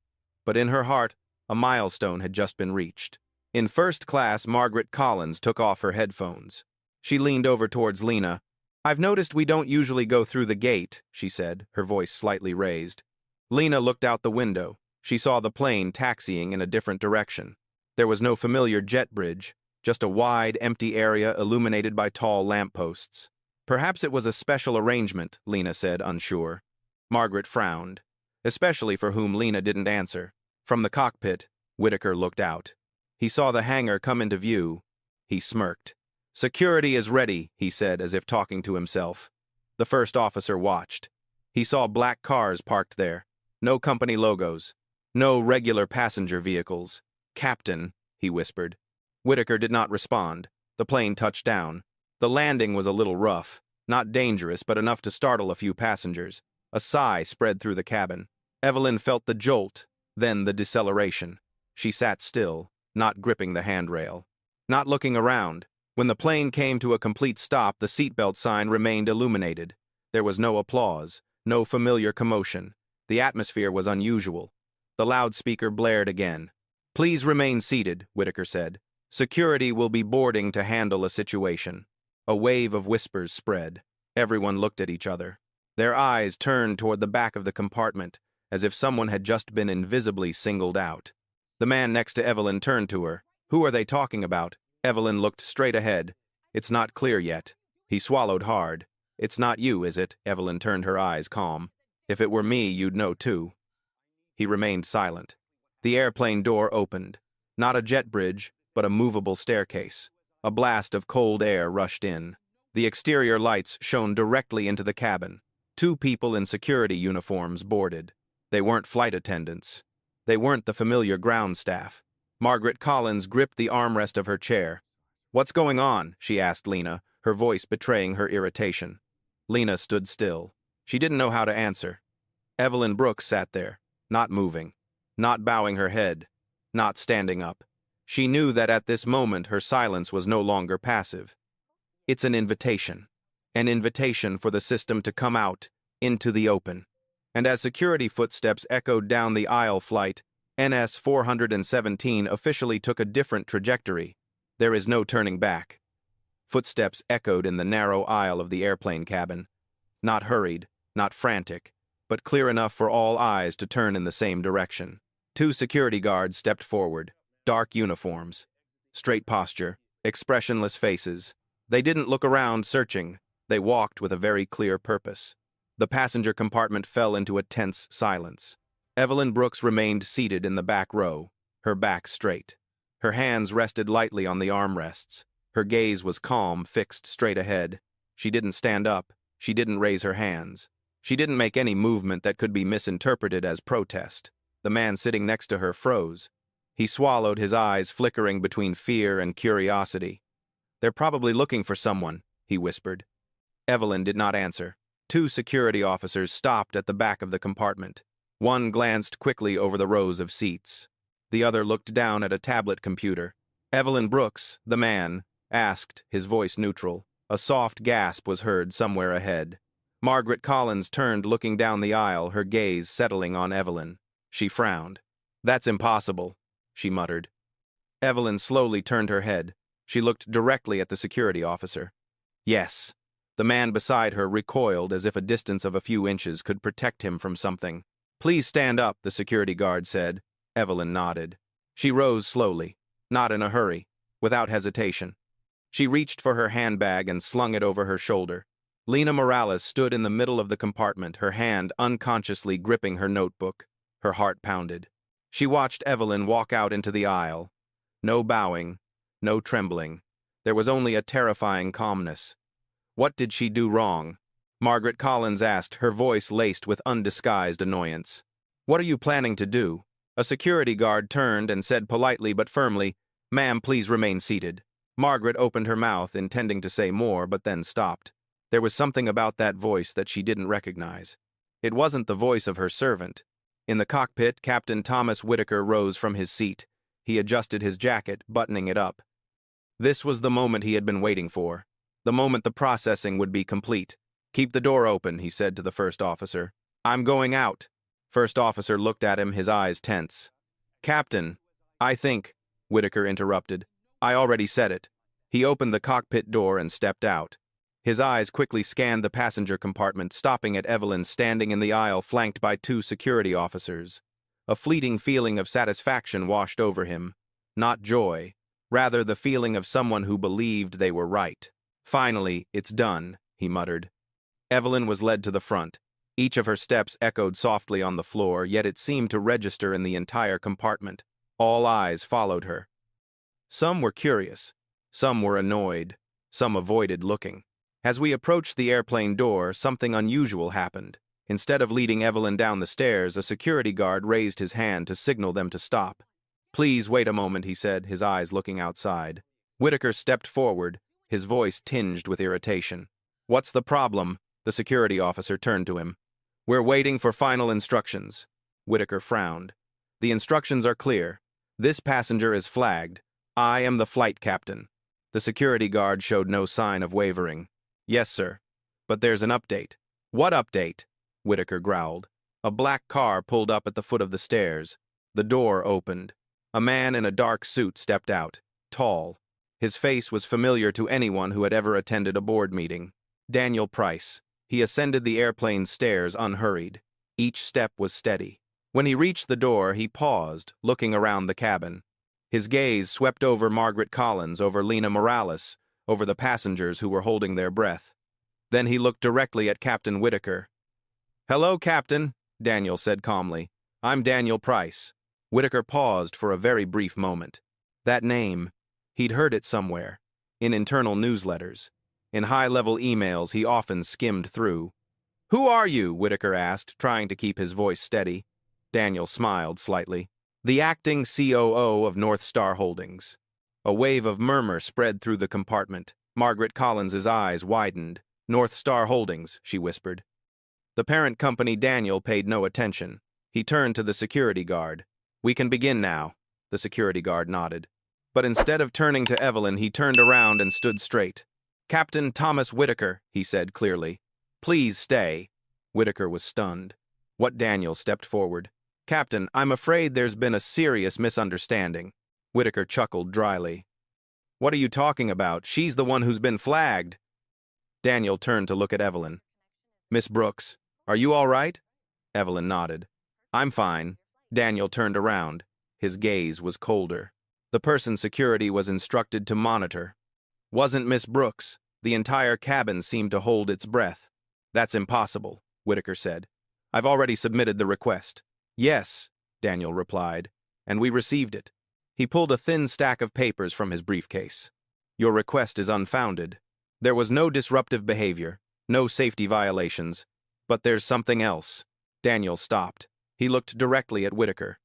Speaker 1: But in her heart, a milestone had just been reached. In first class, Margaret Collins took off her headphones. She leaned over towards Lena. "I've noticed we don't usually go through the gate," she said, her voice slightly raised. Lena looked out the window. She saw the plane taxiing in a different direction. There was no familiar jet bridge, just a wide, empty area illuminated by tall lampposts. "Perhaps it was a special arrangement," Lena said, unsure. Margaret frowned, especially for whom Lena didn't answer. From the cockpit, Whitaker looked out. He saw the hangar come into view. He smirked. "Security is ready," he said, as if talking to himself. The first officer watched. He saw black cars parked there. No company logos. No regular passenger vehicles. "Captain," he whispered. Whitaker did not respond. The plane touched down. The landing was a little rough, not dangerous, but enough to startle a few passengers. A sigh spread through the cabin. Evelyn felt the jolt, then the deceleration. She sat still, not gripping the handrail, not looking around. When the plane came to a complete stop, the seatbelt sign remained illuminated. There was no applause, no familiar commotion. The atmosphere was unusual. The loudspeaker blared again. "Please remain seated," Whitaker said. "Security will be boarding to handle a situation." A wave of whispers spread. Everyone looked at each other. Their eyes turned toward the back of the compartment, as if someone had just been invisibly singled out. The man next to Evelyn turned to her. "Who are they talking about?" Evelyn looked straight ahead. It's not clear yet. He swallowed hard. It's not you, is it? Evelyn turned her eyes calm. If it were me, you'd know too. He remained silent. The airplane door opened. Not a jet bridge, but a movable staircase. A blast of cold air rushed in. The exterior lights shone directly into the cabin. Two people in security uniforms boarded. They weren't flight attendants. They weren't the familiar ground staff. Margaret Collins gripped the armrest of her chair. "What's going on?" she asked Lena, her voice betraying her irritation. Lena stood still. She didn't know how to answer. Evelyn Brooks sat there, not moving, not bowing her head, not standing up. She knew that at this moment her silence was no longer passive. It's an invitation for the system to come out into the open. And as security footsteps echoed down the aisle, flight NS 417 officially took a different trajectory. There is no turning back. Footsteps echoed in the narrow aisle of the airplane cabin. Not hurried, not frantic, but clear enough for all eyes to turn in the same direction. Two security guards stepped forward, dark uniforms, straight posture, expressionless faces. They didn't look around searching. They walked with a very clear purpose. The passenger compartment fell into a tense silence. Evelyn Brooks remained seated in the back row, her back straight. Her hands rested lightly on the armrests. Her gaze was calm, fixed straight ahead. She didn't stand up. She didn't raise her hands. She didn't make any movement that could be misinterpreted as protest. The man sitting next to her froze. He swallowed, his eyes flickering between fear and curiosity. "They're probably looking for someone," he whispered. Evelyn did not answer. Two security officers stopped at the back of the compartment. One glanced quickly over the rows of seats. The other looked down at a tablet computer. Evelyn Brooks, the man, asked, his voice neutral. A soft gasp was heard somewhere ahead. Margaret Collins turned, looking down the aisle, her gaze settling on Evelyn. She frowned. "That's impossible," she muttered. Evelyn slowly turned her head. She looked directly at the security officer. "Yes." The man beside her recoiled as if a distance of a few inches could protect him from something. "Please stand up," the security guard said. Evelyn nodded. She rose slowly, not in a hurry, without hesitation. She reached for her handbag and slung it over her shoulder. Lena Morales stood in the middle of the compartment, her hand unconsciously gripping her notebook. Her heart pounded. She watched Evelyn walk out into the aisle. No bowing, no trembling. There was only a terrifying calmness. What did she do wrong? Margaret Collins asked, her voice laced with undisguised annoyance. "What are you planning to do?" A security guard turned and said politely but firmly, "Ma'am, please remain seated." Margaret opened her mouth, intending to say more, but then stopped. There was something about that voice that she didn't recognize. It wasn't the voice of her servant. In the cockpit, Captain Thomas Whitaker rose from his seat. He adjusted his jacket, buttoning it up. This was the moment he had been waiting for. The moment the processing would be complete. "Keep the door open," he said to the first officer. "I'm going out." First officer looked at him, his eyes tense. "Captain, I think," Whitaker interrupted. "I already said it." He opened the cockpit door and stepped out. His eyes quickly scanned the passenger compartment, stopping at Evelyn standing in the aisle flanked by two security officers. A fleeting feeling of satisfaction washed over him. Not joy, rather the feeling of someone who believed they were right. "Finally, it's done," he muttered. Evelyn was led to the front. Each of her steps echoed softly on the floor, yet it seemed to register in the entire compartment. All eyes followed her. Some were curious. Some were annoyed. Some avoided looking. As we approached the airplane door, something unusual happened. Instead of leading Evelyn down the stairs, a security guard raised his hand to signal them to stop. "Please wait a moment," he said, his eyes looking outside. Whitaker stepped forward, his voice tinged with irritation. "What's the problem?" The security officer turned to him. "We're waiting for final instructions." Whitaker frowned. "The instructions are clear. This passenger is flagged. I am the flight captain." The security guard showed no sign of wavering. "Yes, sir. But there's an update." "What update?" Whitaker growled. A black car pulled up at the foot of the stairs. The door opened. A man in a dark suit stepped out, tall. His face was familiar to anyone who had ever attended a board meeting. Daniel Price. He ascended the airplane's stairs unhurried. Each step was steady. When he reached the door, he paused, looking around the cabin. His gaze swept over Margaret Collins, over Lena Morales, over the passengers who were holding their breath. Then he looked directly at Captain Whitaker. "Hello, Captain," Daniel said calmly. "I'm Daniel Price." Whitaker paused for a very brief moment. That name, he'd heard it somewhere, in internal newsletters. In high-level emails he often skimmed through. "Who are you?" Whitaker asked, trying to keep his voice steady. Daniel smiled slightly. "The acting COO of North Star Holdings." A wave of murmur spread through the compartment. Margaret Collins's eyes widened. "North Star Holdings," she whispered. The parent company. Daniel paid no attention. He turned to the security guard. "We can begin now." The security guard nodded. But instead of turning to Evelyn, he turned around and stood straight. "Captain Thomas Whitaker," he said clearly. "Please stay." Whitaker was stunned. What? Daniel stepped forward. "Captain, I'm afraid there's been a serious misunderstanding." Whitaker chuckled dryly. "What are you talking about? She's the one who's been flagged." Daniel turned to look at Evelyn. "Miss Brooks, are you all right?" Evelyn nodded. "I'm fine." Daniel turned around. His gaze was colder. The person security was instructed to monitor. Wasn't Miss Brooks. The entire cabin seemed to hold its breath. "That's impossible," Whitaker said. "I've already submitted the request." "Yes," Daniel replied, "and we received it." He pulled a thin stack of papers from his briefcase. "Your request is unfounded. There was no disruptive behavior, no safety violations, but there's something else." Daniel stopped. He looked directly at Whitaker.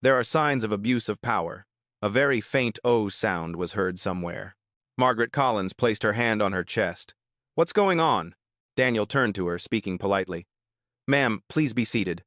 Speaker 1: "There are signs of abuse of power." A very faint "oh" sound was heard somewhere. Margaret Collins placed her hand on her chest. "What's going on?" Daniel turned to her, speaking politely. "Ma'am, please be seated."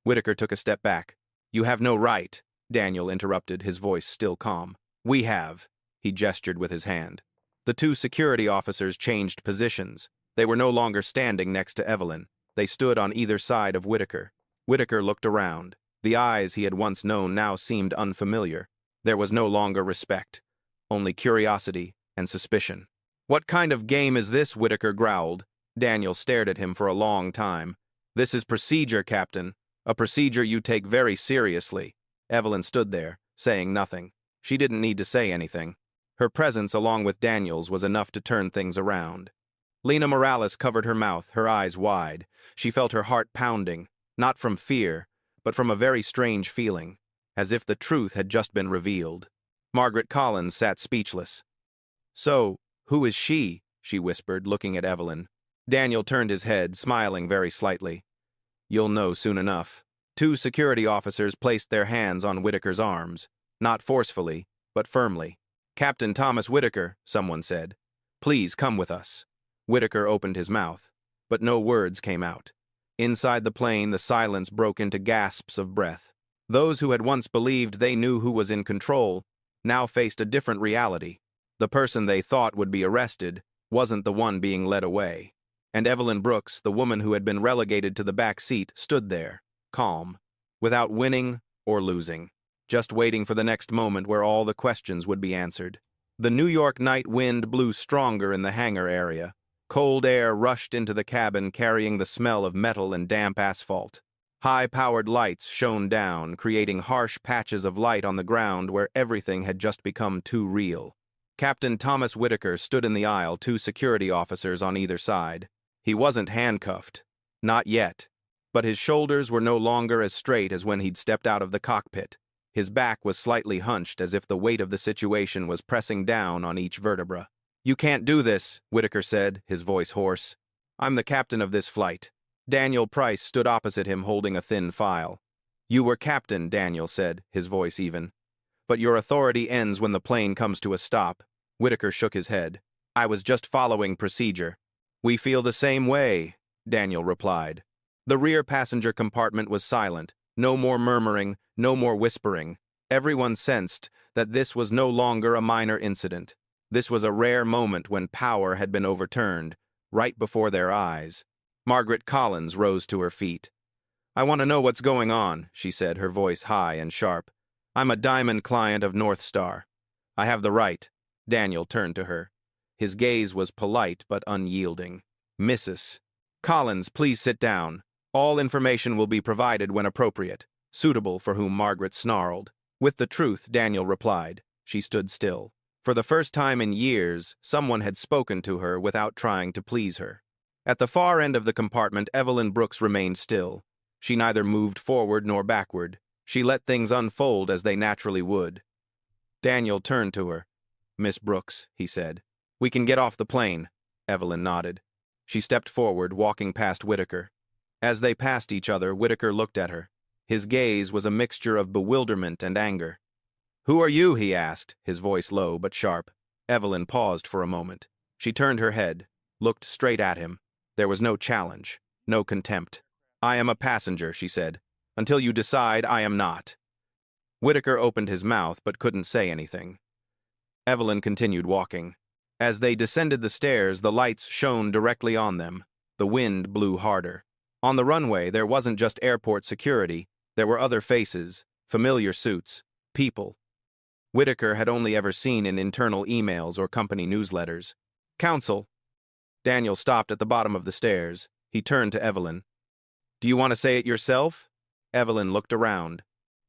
Speaker 1: Whitaker took a step back. "You have no right," Daniel interrupted, his voice still calm. "We have." He gestured with his hand. The two security officers changed positions. They were no longer standing next to Evelyn. They stood on either side of Whitaker. Whitaker looked around. The eyes he had once known now seemed unfamiliar. There was no longer respect, only curiosity and suspicion. "What kind of game is this?" Whitaker growled. Daniel stared at him for a long time. "This is procedure, Captain. A procedure you take very seriously." Evelyn stood there, saying nothing. She didn't need to say anything. Her presence, along with Daniel's, was enough to turn things around. Lena Morales covered her mouth, her eyes wide. She felt her heart pounding, not from fear, but from a very strange feeling, as if the truth had just been revealed. Margaret Collins sat speechless. "So, who is she?" she whispered, looking at Evelyn. Daniel turned his head, smiling very slightly. "You'll know soon enough." Two security officers placed their hands on Whitaker's arms, not forcefully, but firmly. "Captain Thomas Whitaker," someone said. "Please come with us." Whitaker opened his mouth, but no words came out. Inside the plane, the silence broke into gasps of breath. Those who had once believed they knew who was in control now faced a different reality. The person they thought would be arrested wasn't the one being led away. And Evelyn Brooks, the woman who had been relegated to the back seat, stood there, calm, without winning or losing, just waiting for the next moment where all the questions would be answered. The New York night wind blew stronger in the hangar area. Cold air rushed into the cabin, carrying the smell of metal and damp asphalt. High-powered lights shone down, creating harsh patches of light on the ground where everything had just become too real. Captain Thomas Whitaker stood in the aisle, two security officers on either side. He wasn't handcuffed. Not yet. But his shoulders were no longer as straight as when he'd stepped out of the cockpit. His back was slightly hunched, as if the weight of the situation was pressing down on each vertebra. "You can't do this," Whitaker said, his voice hoarse. "I'm the captain of this flight." Daniel Price stood opposite him, holding a thin file. "You were captain," Daniel said, his voice even. "But your authority ends when the plane comes to a stop." Whitaker shook his head. "I was just following procedure." "We feel the same way," Daniel replied. The rear passenger compartment was silent. No more murmuring, no more whispering. Everyone sensed that this was no longer a minor incident. This was a rare moment when power had been overturned, right before their eyes. Margaret Collins rose to her feet. "I want to know what's going on," she said, her voice high and sharp. "I'm a diamond client of North Star. I have the right." Daniel turned to her. His gaze was polite but unyielding. "Mrs. Collins, please sit down. All information will be provided when appropriate." Suitable for whom Margaret snarled. "With the truth," Daniel replied. She stood still. For the first time in years, someone had spoken to her without trying to please her. At the far end of the compartment, Evelyn Brooks remained still. She neither moved forward nor backward. She let things unfold as they naturally would. Daniel turned to her. "Miss Brooks," he said. "We can get off the plane." Evelyn nodded. She stepped forward, walking past Whitaker. As they passed each other, Whitaker looked at her. His gaze was a mixture of bewilderment and anger. "Who are you?" he asked, his voice low but sharp. Evelyn paused for a moment. She turned her head, looked straight at him. There was no challenge, no contempt. "I am a passenger," she said. "Until you decide, I am not." Whitaker opened his mouth but couldn't say anything. Evelyn continued walking. As they descended the stairs, the lights shone directly on them. The wind blew harder. On the runway, there wasn't just airport security. There were other faces, familiar suits, people. Whitaker had only ever seen in internal emails or company newsletters. "Counsel." Daniel stopped at the bottom of the stairs. He turned to Evelyn. "Do you want to say it yourself?" Evelyn looked around.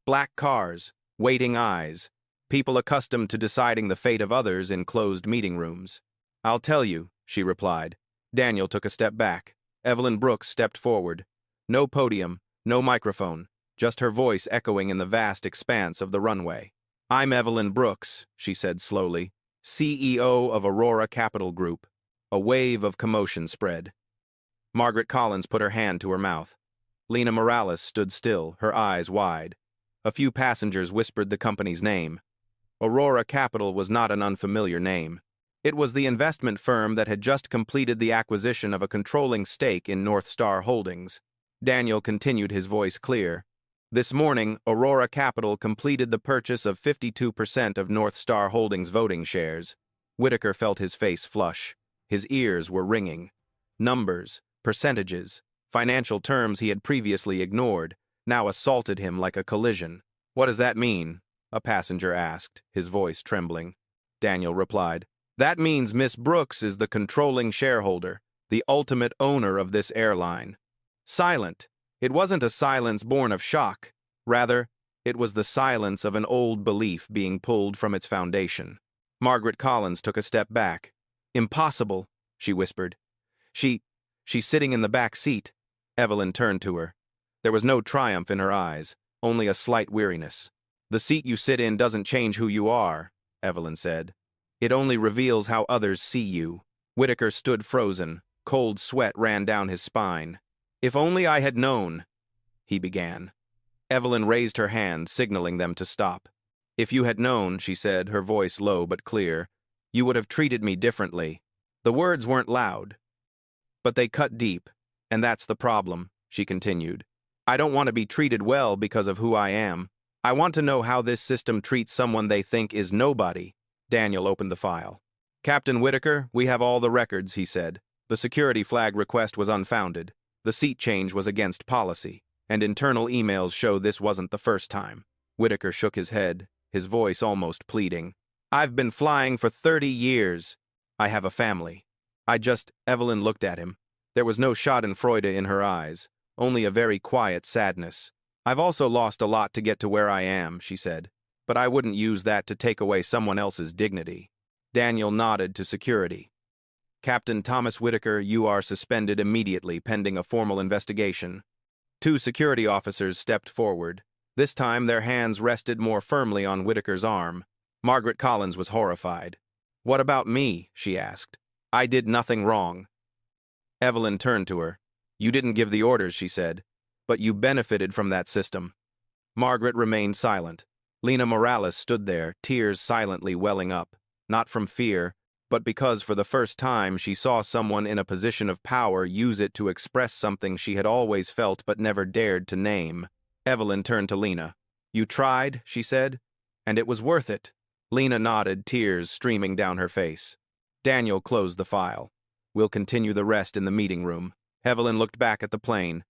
Speaker 1: Black cars, waiting eyes, people accustomed to deciding the fate of others in closed meeting rooms. "I'll tell you," she replied. Daniel took a step back. Evelyn Brooks stepped forward. No podium, no microphone, just her voice echoing in the vast expanse of the runway. "I'm Evelyn Brooks," she said slowly, "CEO of Aurora Capital Group." A wave of commotion spread. Margaret Collins put her hand to her mouth. Lena Morales stood still, her eyes wide. A few passengers whispered the company's name. Aurora Capital was not an unfamiliar name. It was the investment firm that had just completed the acquisition of a controlling stake in North Star Holdings. Daniel continued, his voice clear. "This morning, Aurora Capital completed the purchase of 52% of North Star Holdings voting shares." Whitaker felt his face flush. His ears were ringing. Numbers, percentages, financial terms he had previously ignored, now assaulted him like a collision. "What does that mean?" a passenger asked, his voice trembling. Daniel replied, "That means Miss Brooks is the controlling shareholder, the ultimate owner of this airline." Silent. It wasn't a silence born of shock. Rather, it was the silence of an old belief being pulled from its foundation. Margaret Collins took a step back. "Impossible," she whispered. She's sitting in the back seat." Evelyn turned to her. There was no triumph in her eyes, only a slight weariness. "The seat you sit in doesn't change who you are," Evelyn said. "It only reveals how others see you." Whitaker stood frozen. Cold sweat ran down his spine. "If only I had known," he began. Evelyn raised her hand, signaling them to stop. "If you had known," she said, her voice low but clear, "you would have treated me differently." The words weren't loud, but they cut deep, and that's the problem, she continued. "I don't want to be treated well because of who I am. I want to know how this system treats someone they think is nobody." Daniel opened the file. "Captain Whitaker, we have all the records," he said. "The security flag request was unfounded. The seat change was against policy, and internal emails show this wasn't the first time." Whitaker shook his head, his voice almost pleading. "I've been flying for 30 years. I have a family. Evelyn looked at him. There was no schadenfreude in her eyes, only a very quiet sadness. "I've also lost a lot to get to where I am," she said, "but I wouldn't use that to take away someone else's dignity." Daniel nodded to security. "Captain Thomas Whitaker, you are suspended immediately pending a formal investigation." Two security officers stepped forward. This time their hands rested more firmly on Whitaker's arm. Margaret Collins was horrified. "What about me?" she asked. "I did nothing wrong." Evelyn turned to her. "You didn't give the orders," she said, "but you benefited from that system." Margaret remained silent. Lena Morales stood there, tears silently welling up, not from fear, but because for the first time she saw someone in a position of power use it to express something she had always felt but never dared to name. Evelyn turned to Lena. "You tried," she said, "and it was worth it." Lena nodded, tears streaming down her face. Daniel closed the file. "We'll continue the rest in the meeting room." Evelyn looked back at the plane.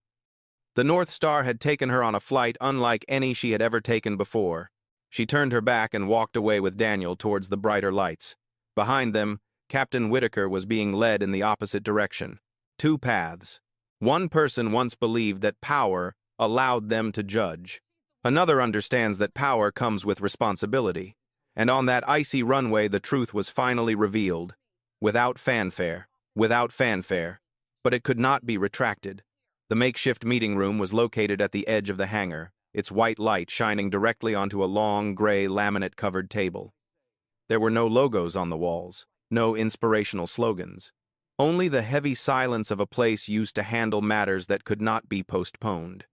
Speaker 1: The North Star had taken her on a flight unlike any she had ever taken before. She turned her back and walked away with Daniel towards the brighter lights. Behind them, Captain Whitaker was being led in the opposite direction. Two paths. One person once believed that power allowed them to judge. Another understands that power comes with responsibility. And on that icy runway, the truth was finally revealed. Without fanfare. Without fanfare. But it could not be retracted. The makeshift meeting room was located at the edge of the hangar, its white light shining directly onto a long, gray, laminate-covered table. There were no logos on the walls, no inspirational slogans. Only the heavy silence of a place used to handle matters that could not be postponed.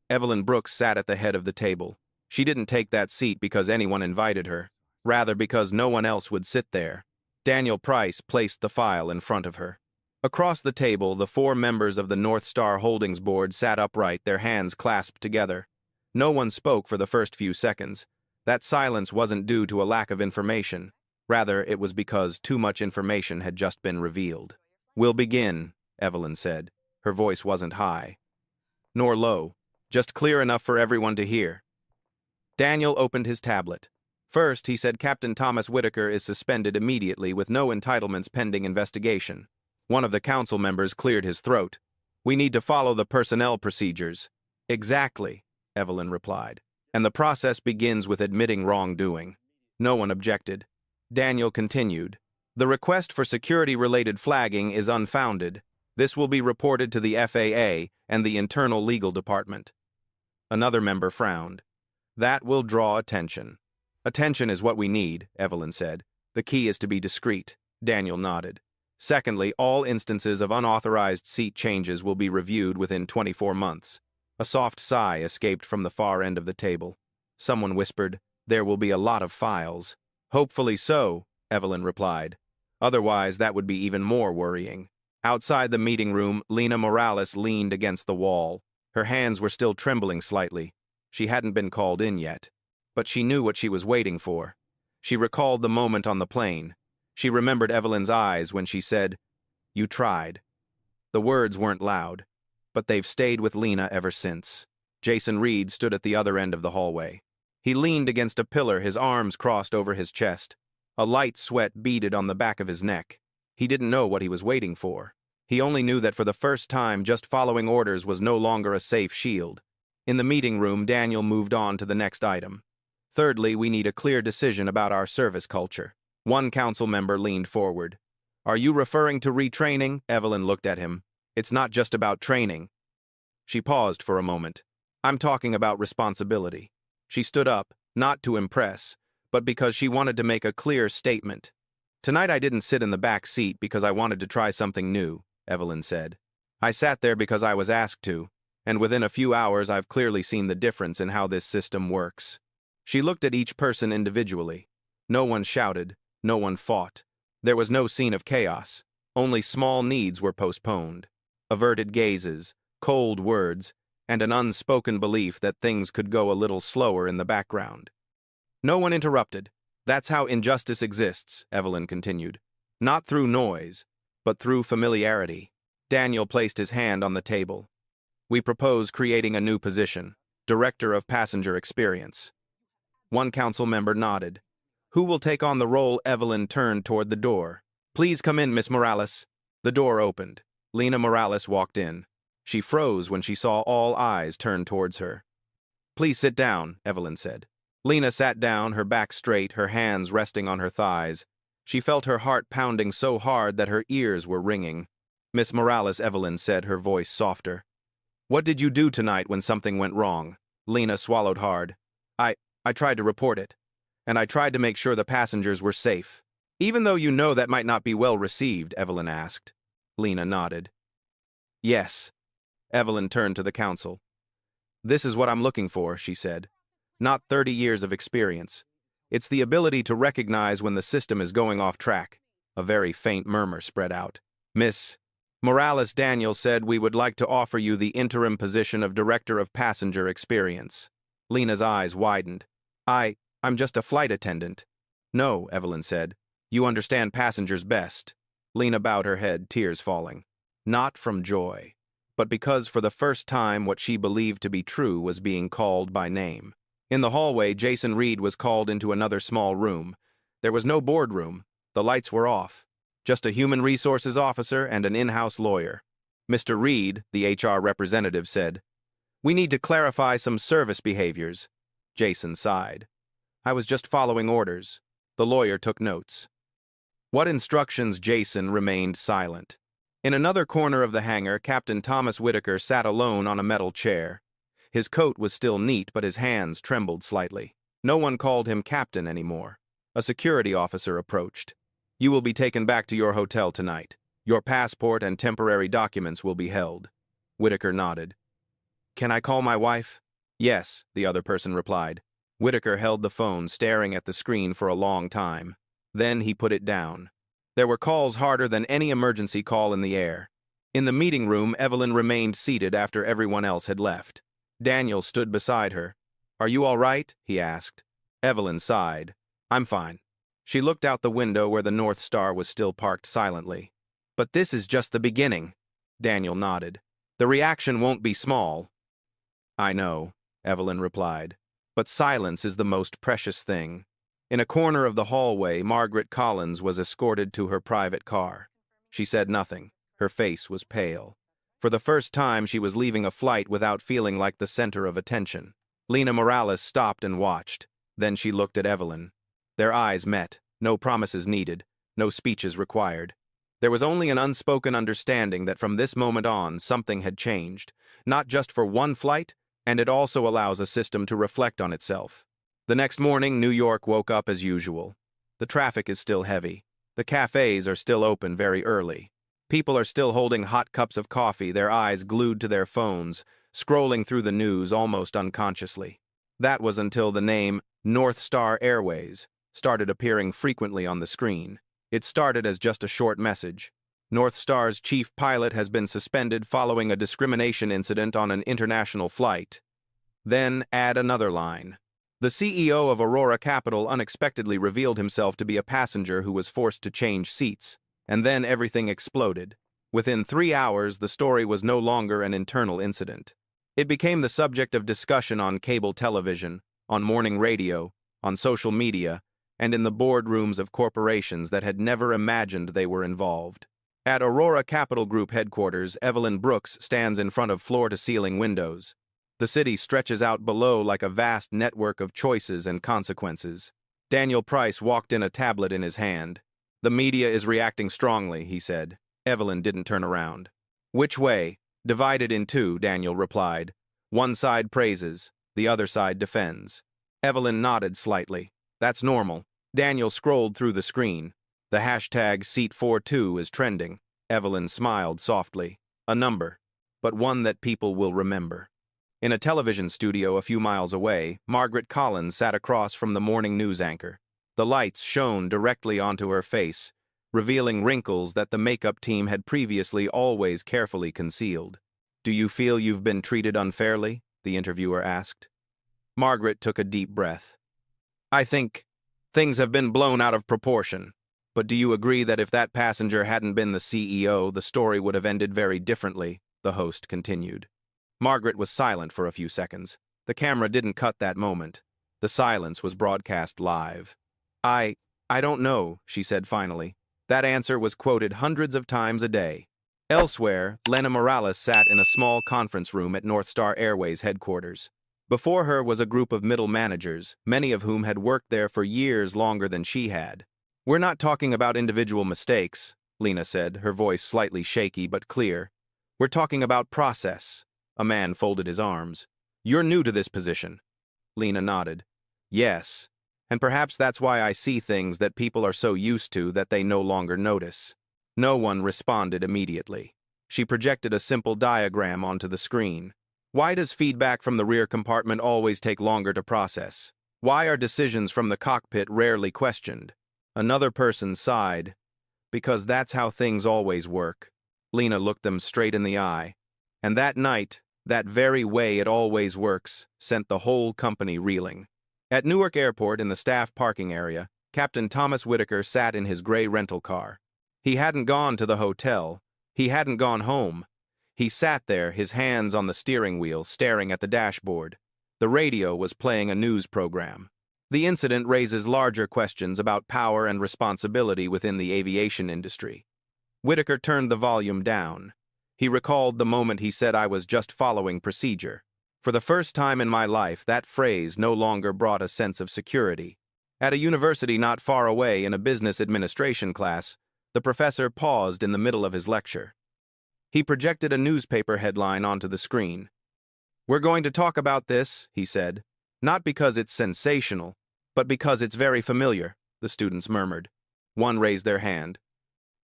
Speaker 1: Evelyn Brooks sat at the head of the table. She didn't take that seat because anyone invited her, rather because no one else would sit there. Daniel Price placed the file in front of her. Across the table, the 4 members of the North Star Holdings Board sat upright, their hands clasped together. No one spoke for the first few seconds. That silence wasn't due to a lack of information. Rather, it was because too much information had just been revealed. "We'll begin," Evelyn said. Her voice wasn't high, nor low, just clear enough for everyone to hear. Daniel opened his tablet. First, he said Captain Thomas Whitaker is suspended immediately with no entitlements pending investigation. One of the council members cleared his throat. "We need to follow the personnel procedures." "Exactly," Evelyn replied. "And the process begins with admitting wrongdoing." No one objected. Daniel continued. "The request for security-related flagging is unfounded. This will be reported to the FAA and the Internal Legal Department." Another member frowned. "That will draw attention." "Attention is what we need," Evelyn said. "The key is to be discreet." Daniel nodded. "Secondly, all instances of unauthorized seat changes will be reviewed within 24 months. A soft sigh escaped from the far end of the table. Someone whispered, "There will be a lot of files." "Hopefully so," Evelyn replied. "Otherwise, that would be even more worrying." Outside the meeting room, Lena Morales leaned against the wall. Her hands were still trembling slightly. She hadn't been called in yet. But she knew what she was waiting for. She recalled the moment on the plane. She remembered Evelyn's eyes when she said, "You tried." The words weren't loud, but they've stayed with Lena ever since. Jason Reed stood at the other end of the hallway. He leaned against a pillar, his arms crossed over his chest. A light sweat beaded on the back of his neck. He didn't know what he was waiting for. He only knew that for the first time, just following orders was no longer a safe shield. In the meeting room, Daniel moved on to the next item. "Thirdly, we need a clear decision about our service culture." One council member leaned forward. "Are you referring to retraining?" Evelyn looked at him. "It's not just about training." She paused for a moment. "I'm talking about responsibility." She stood up, not to impress, but because she wanted to make a clear statement. "Tonight I didn't sit in the back seat because I wanted to try something new," Evelyn said. "I sat there because I was asked to, and within a few hours I've clearly seen the difference in how this system works." She looked at each person individually. No one shouted, no one fought. There was no scene of chaos. Only small needs were postponed. Averted gazes, cold words, and an unspoken belief that things could go a little slower in the background. No one interrupted. "That's how injustice exists," Evelyn continued. "Not through noise, but through familiarity." Daniel placed his hand on the table. "We propose creating a new position, Director of Passenger Experience." One council member nodded. "Who will take on the role?" Evelyn turned toward the door. "Please come in, Miss Morales." The door opened. Lena Morales walked in. She froze when she saw all eyes turned towards her. "Please sit down," Evelyn said. Lena sat down, her back straight, her hands resting on her thighs. She felt her heart pounding so hard that her ears were ringing. "Miss Morales," Evelyn said, her voice softer. "What did you do tonight when something went wrong?" Lena swallowed hard. I tried to report it, and I tried to make sure the passengers were safe." "Even though you know that might not be well received?" Evelyn asked. Lena nodded. "Yes." Evelyn turned to the council. "This is what I'm looking for," she said. "Not 30 years of experience. It's the ability to recognize when the system is going off track." A very faint murmur spread out. "Miss Morales," Daniel said, "we would like to offer you the interim position of Director of Passenger Experience." Lena's eyes widened. I'm just a flight attendant." "No," Evelyn said. "You understand passengers best." Lena bowed her head, tears falling. Not from joy, but because for the first time what she believed to be true was being called by name. In the hallway, Jason Reed was called into another small room. There was no boardroom. The lights were off. Just a human resources officer and an in-house lawyer. "Mr. Reed," the HR representative said, "we need to clarify some service behaviors." Jason sighed. "I was just following orders." The lawyer took notes. What instructions? Jason remained silent. In another corner of the hangar, Captain Thomas Whitaker sat alone on a metal chair. His coat was still neat, but his hands trembled slightly. No one called him captain anymore. A security officer approached. You will be taken back to your hotel tonight. Your passport and temporary documents will be held. Whitaker nodded. Can I call my wife? Yes, the other person replied. Whitaker held the phone, staring at the screen for a long time. Then he put it down. There were calls harder than any emergency call in the air. In the meeting room, Evelyn remained seated after everyone else had left. Daniel stood beside her. Are you all right? He asked. Evelyn sighed. I'm fine. She looked out the window where the North Star was still parked silently. But this is just the beginning. Daniel nodded. The reaction won't be small. I know, Evelyn replied. But silence is the most precious thing. In a corner of the hallway, Margaret Collins was escorted to her private car. She said nothing. Her face was pale. For the first time, she was leaving a flight without feeling like the center of attention. Lena Morales stopped and watched. Then she looked at Evelyn. Their eyes met. No promises needed. No speeches required. There was only an unspoken understanding that from this moment on, something had changed. Not just for one flight, and it also allows a system to reflect on itself. The next morning, New York woke up as usual. The traffic is still heavy. The cafes are still open very early. People are still holding hot cups of coffee, their eyes glued to their phones, scrolling through the news almost unconsciously. That was until the name North Star Airways started appearing frequently on the screen. It started as just a short message. North Star's chief pilot has been suspended following a discrimination incident on an international flight. Then add another line. The CEO of Aurora Capital unexpectedly revealed himself to be a passenger who was forced to change seats, and then everything exploded. Within 3 hours, the story was no longer an internal incident. It became the subject of discussion on cable television, on morning radio, on social media, and in the boardrooms of corporations that had never imagined they were involved. At Aurora Capital Group headquarters, Evelyn Brooks stands in front of floor-to-ceiling windows. The city stretches out below like a vast network of choices and consequences. Daniel Price walked in, a tablet in his hand. The media is reacting strongly, he said. Evelyn didn't turn around. Which way? Divided in two, Daniel replied. One side praises, the other side defends. Evelyn nodded slightly. That's normal. Daniel scrolled through the screen. The hashtag Seat42 is trending. Evelyn smiled softly. A number, but one that people will remember. In a television studio a few miles away, Margaret Collins sat across from the morning news anchor. The lights shone directly onto her face, revealing wrinkles that the makeup team had previously always carefully concealed. Do you feel you've been treated unfairly? The interviewer asked. Margaret took a deep breath. I think things have been blown out of proportion. But do you agree that if that passenger hadn't been the CEO, the story would have ended very differently? The host continued. Margaret was silent for a few seconds. The camera didn't cut that moment. The silence was broadcast live. I don't know, she said finally. That answer was quoted hundreds of times a day. Elsewhere, Lena Morales sat in a small conference room at North Star Airways headquarters. Before her was a group of middle managers, many of whom had worked there for years longer than she had. We're not talking about individual mistakes, Lena said, her voice slightly shaky but clear. We're talking about process. A man folded his arms. You're new to this position. Lena nodded. Yes, and perhaps that's why I see things that people are so used to that they no longer notice. No one responded immediately. She projected a simple diagram onto the screen. Why does feedback from the rear compartment always take longer to process? Why are decisions from the cockpit rarely questioned? Another person sighed. Because that's how things always work. Lena looked them straight in the eye. And that night, that very way it always works, sent the whole company reeling. At Newark Airport in the staff parking area, Captain Thomas Whitaker sat in his gray rental car. He hadn't gone to the hotel. He hadn't gone home. He sat there, his hands on the steering wheel, staring at the dashboard. The radio was playing a news program. The incident raises larger questions about power and responsibility within the aviation industry. Whitaker turned the volume down. He recalled the moment he said, I was just following procedure. For the first time in my life, that phrase no longer brought a sense of security. At a university not far away in a business administration class, the professor paused in the middle of his lecture. He projected a newspaper headline onto the screen. "We're going to talk about this," he said. "Not because it's sensational, but because it's very familiar," the students murmured. One raised their hand.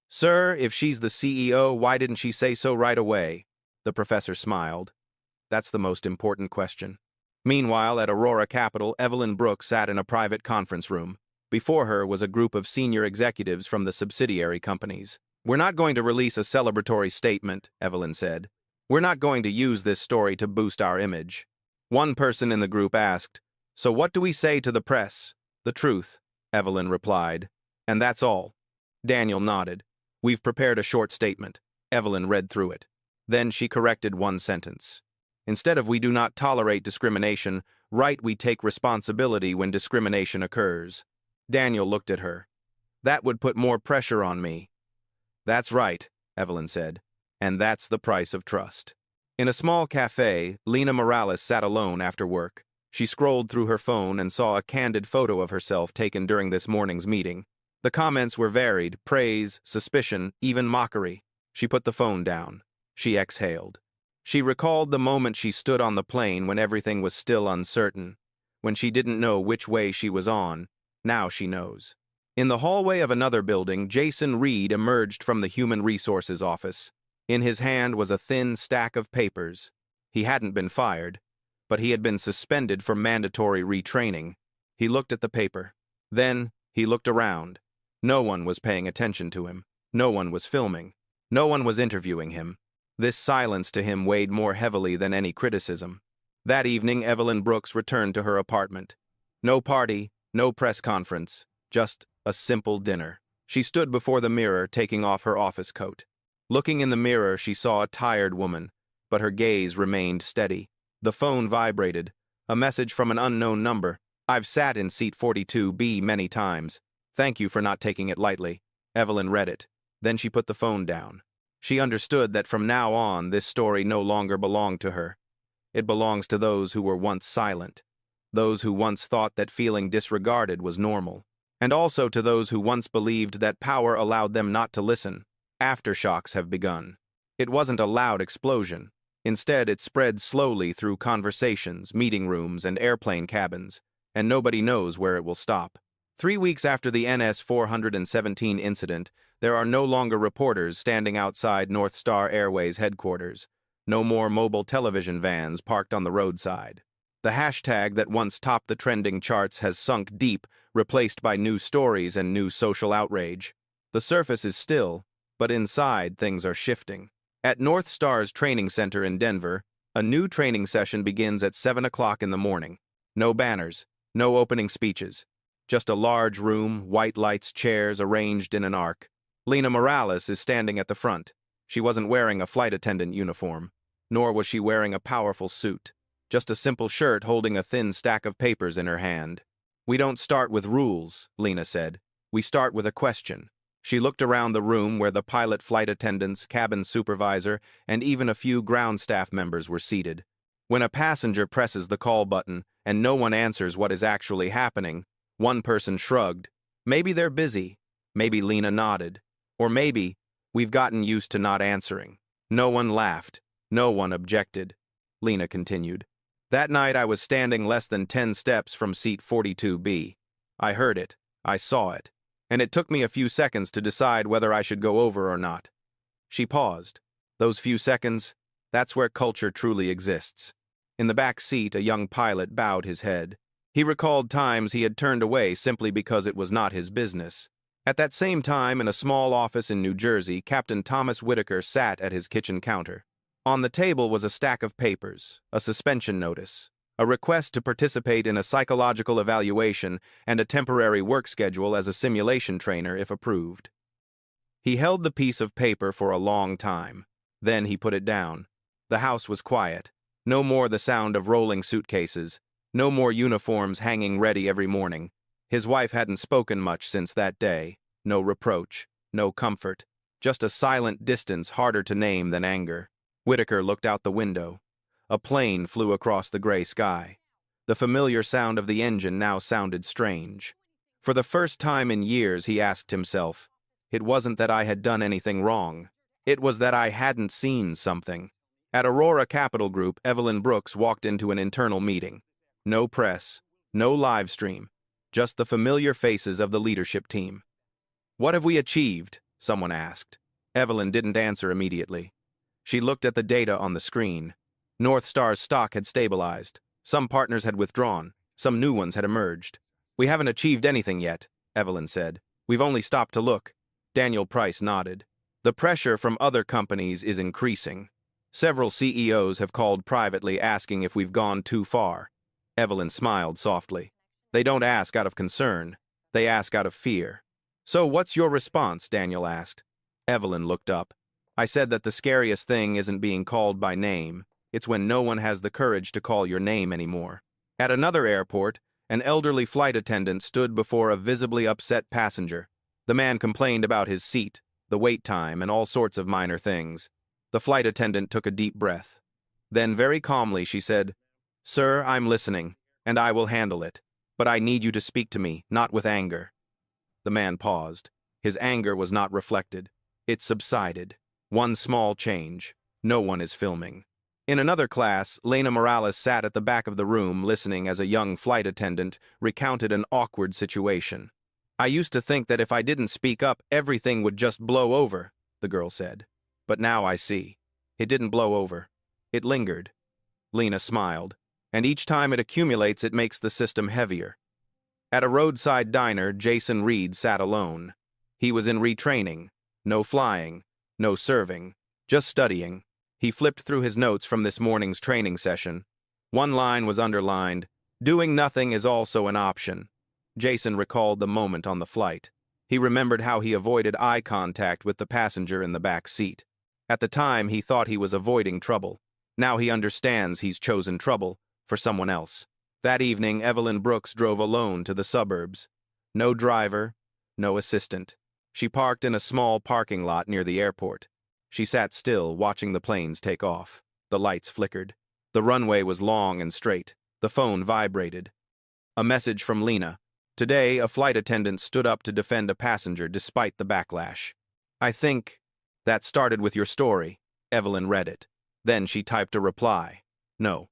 Speaker 1: "Sir, if she's the CEO, why didn't she say so right away?" The professor smiled. "That's the most important question." Meanwhile, at Aurora Capital, Evelyn Brooks sat in a private conference room. Before her was a group of senior executives from the subsidiary companies. "We're not going to release a celebratory statement," Evelyn said. "We're not going to use this story to boost our image." One person in the group asked, "So what do we say to the press?" "The truth," Evelyn replied. "And that's all." Daniel nodded. "We've prepared a short statement." Evelyn read through it. Then she corrected one sentence. Instead of "we do not tolerate discrimination," write "we take responsibility when discrimination occurs." Daniel looked at her. "That would put more pressure on me." "That's right," Evelyn said. "And that's the price of trust." In a small cafe, Lena Morales sat alone after work. She scrolled through her phone and saw a candid photo of herself taken during this morning's meeting. The comments were varied: praise, suspicion, even mockery. She put the phone down. She exhaled. She recalled the moment she stood on the plane when everything was still uncertain, when she didn't know which way she was on. Now she knows. In the hallway of another building, Jason Reed emerged from the Human Resources office. In his hand was a thin stack of papers. He hadn't been fired, but he had been suspended for mandatory retraining. He looked at the paper. Then he looked around. No one was paying attention to him. No one was filming. No one was interviewing him. This silence to him weighed more heavily than any criticism. That evening, Evelyn Brooks returned to her apartment. No party, no press conference, just a simple dinner. She stood before the mirror, taking off her office coat. Looking in the mirror, she saw a tired woman, but her gaze remained steady. The phone vibrated. A message from an unknown number. "I've sat in seat 42B many times. Thank you for not taking it lightly." Evelyn read it. Then she put the phone down. She understood that from now on, this story no longer belonged to her. It belongs to those who were once silent, those who once thought that feeling disregarded was normal, and also to those who once believed that power allowed them not to listen. Aftershocks have begun. It wasn't a loud explosion. Instead, it spread slowly through conversations, meeting rooms, and airplane cabins, and nobody knows where it will stop. 3 weeks after the NS-417 incident, there are no longer reporters standing outside North Star Airways headquarters. No more mobile television vans parked on the roadside. The hashtag that once topped the trending charts has sunk deep, replaced by new stories and new social outrage. The surface is still, but inside things are shifting. At North Star's training center in Denver, a new training session begins at 7 o'clock in the morning. No banners, no opening speeches. Just a large room, white lights, chairs arranged in an arc. Lena Morales is standing at the front. She wasn't wearing a flight attendant uniform, nor was she wearing a powerful suit. Just a simple shirt holding a thin stack of papers in her hand. "We don't start with rules," Lena said. "We start with a question." She looked around the room where the pilot, flight attendants, cabin supervisor, and even a few ground staff members were seated. When a passenger presses the call button and no one answers what is actually happening, one person shrugged. Maybe they're busy. Maybe Lena nodded. Or maybe we've gotten used to not answering. No one laughed. No one objected. Lena continued. "That night I was standing less than 10 steps from seat 42B. I heard it. I saw it. And it took me a few seconds to decide whether I should go over or not." She paused. Those few seconds, that's where culture truly exists. In the back seat, a young pilot bowed his head. He recalled times he had turned away simply because it was not his business. At that same time, in a small office in New Jersey, Captain Thomas Whitaker sat at his kitchen counter. On the table was a stack of papers, a suspension notice, a request to participate in a psychological evaluation, and a temporary work schedule as a simulation trainer if approved. He held the piece of paper for a long time. Then he put it down. The house was quiet. No more the sound of rolling suitcases. No more uniforms hanging ready every morning. His wife hadn't spoken much since that day. No reproach, no comfort. Just a silent distance harder to name than anger. Whitaker looked out the window. A plane flew across the gray sky. The familiar sound of the engine now sounded strange. For the first time in years, he asked himself, it wasn't that I had done anything wrong. It was that I hadn't seen something. At Aurora Capital Group, Evelyn Brooks walked into an internal meeting. No press, no live stream, just the familiar faces of the leadership team. What have we achieved? Someone asked. Evelyn didn't answer immediately. She looked at the data on the screen. North Star's stock had stabilized. Some partners had withdrawn. Some new ones had emerged. We haven't achieved anything yet, Evelyn said. We've only stopped to look. Daniel Price nodded. The pressure from other companies is increasing. Several CEOs have called privately asking if we've gone too far. Evelyn smiled softly. They don't ask out of concern. They ask out of fear. So what's your response? Daniel asked. Evelyn looked up. I said that the scariest thing isn't being called by name. It's when no one has the courage to call your name anymore. At another airport, an elderly flight attendant stood before a visibly upset passenger. The man complained about his seat, the wait time, and all sorts of minor things. The flight attendant took a deep breath. Then, very calmly, she said, Sir, I'm listening, and I will handle it. But I need you to speak to me, not with anger. The man paused. His anger was not reflected. It subsided. One small change. No one is filming. In another class, Lena Morales sat at the back of the room listening as a young flight attendant recounted an awkward situation. I used to think that if I didn't speak up, everything would just blow over, the girl said. But now I see. It didn't blow over. It lingered. Lena smiled. And each time it accumulates, it makes the system heavier. At a roadside diner, Jason Reed sat alone. He was in retraining. No flying. No serving. Just studying. He flipped through his notes from this morning's training session. One line was underlined. Doing nothing is also an option. Jason recalled the moment on the flight. He remembered how he avoided eye contact with the passenger in the back seat. At the time, he thought he was avoiding trouble. Now he understands he's chosen trouble for someone else. That evening, Evelyn Brooks drove alone to the suburbs. No driver, no assistant. She parked in a small parking lot near the airport. She sat still, watching the planes take off. The lights flickered. The runway was long and straight. The phone vibrated. A message from Lena. Today, a flight attendant stood up to defend a passenger despite the backlash. I think that started with your story. Evelyn read it. Then she typed a reply. No.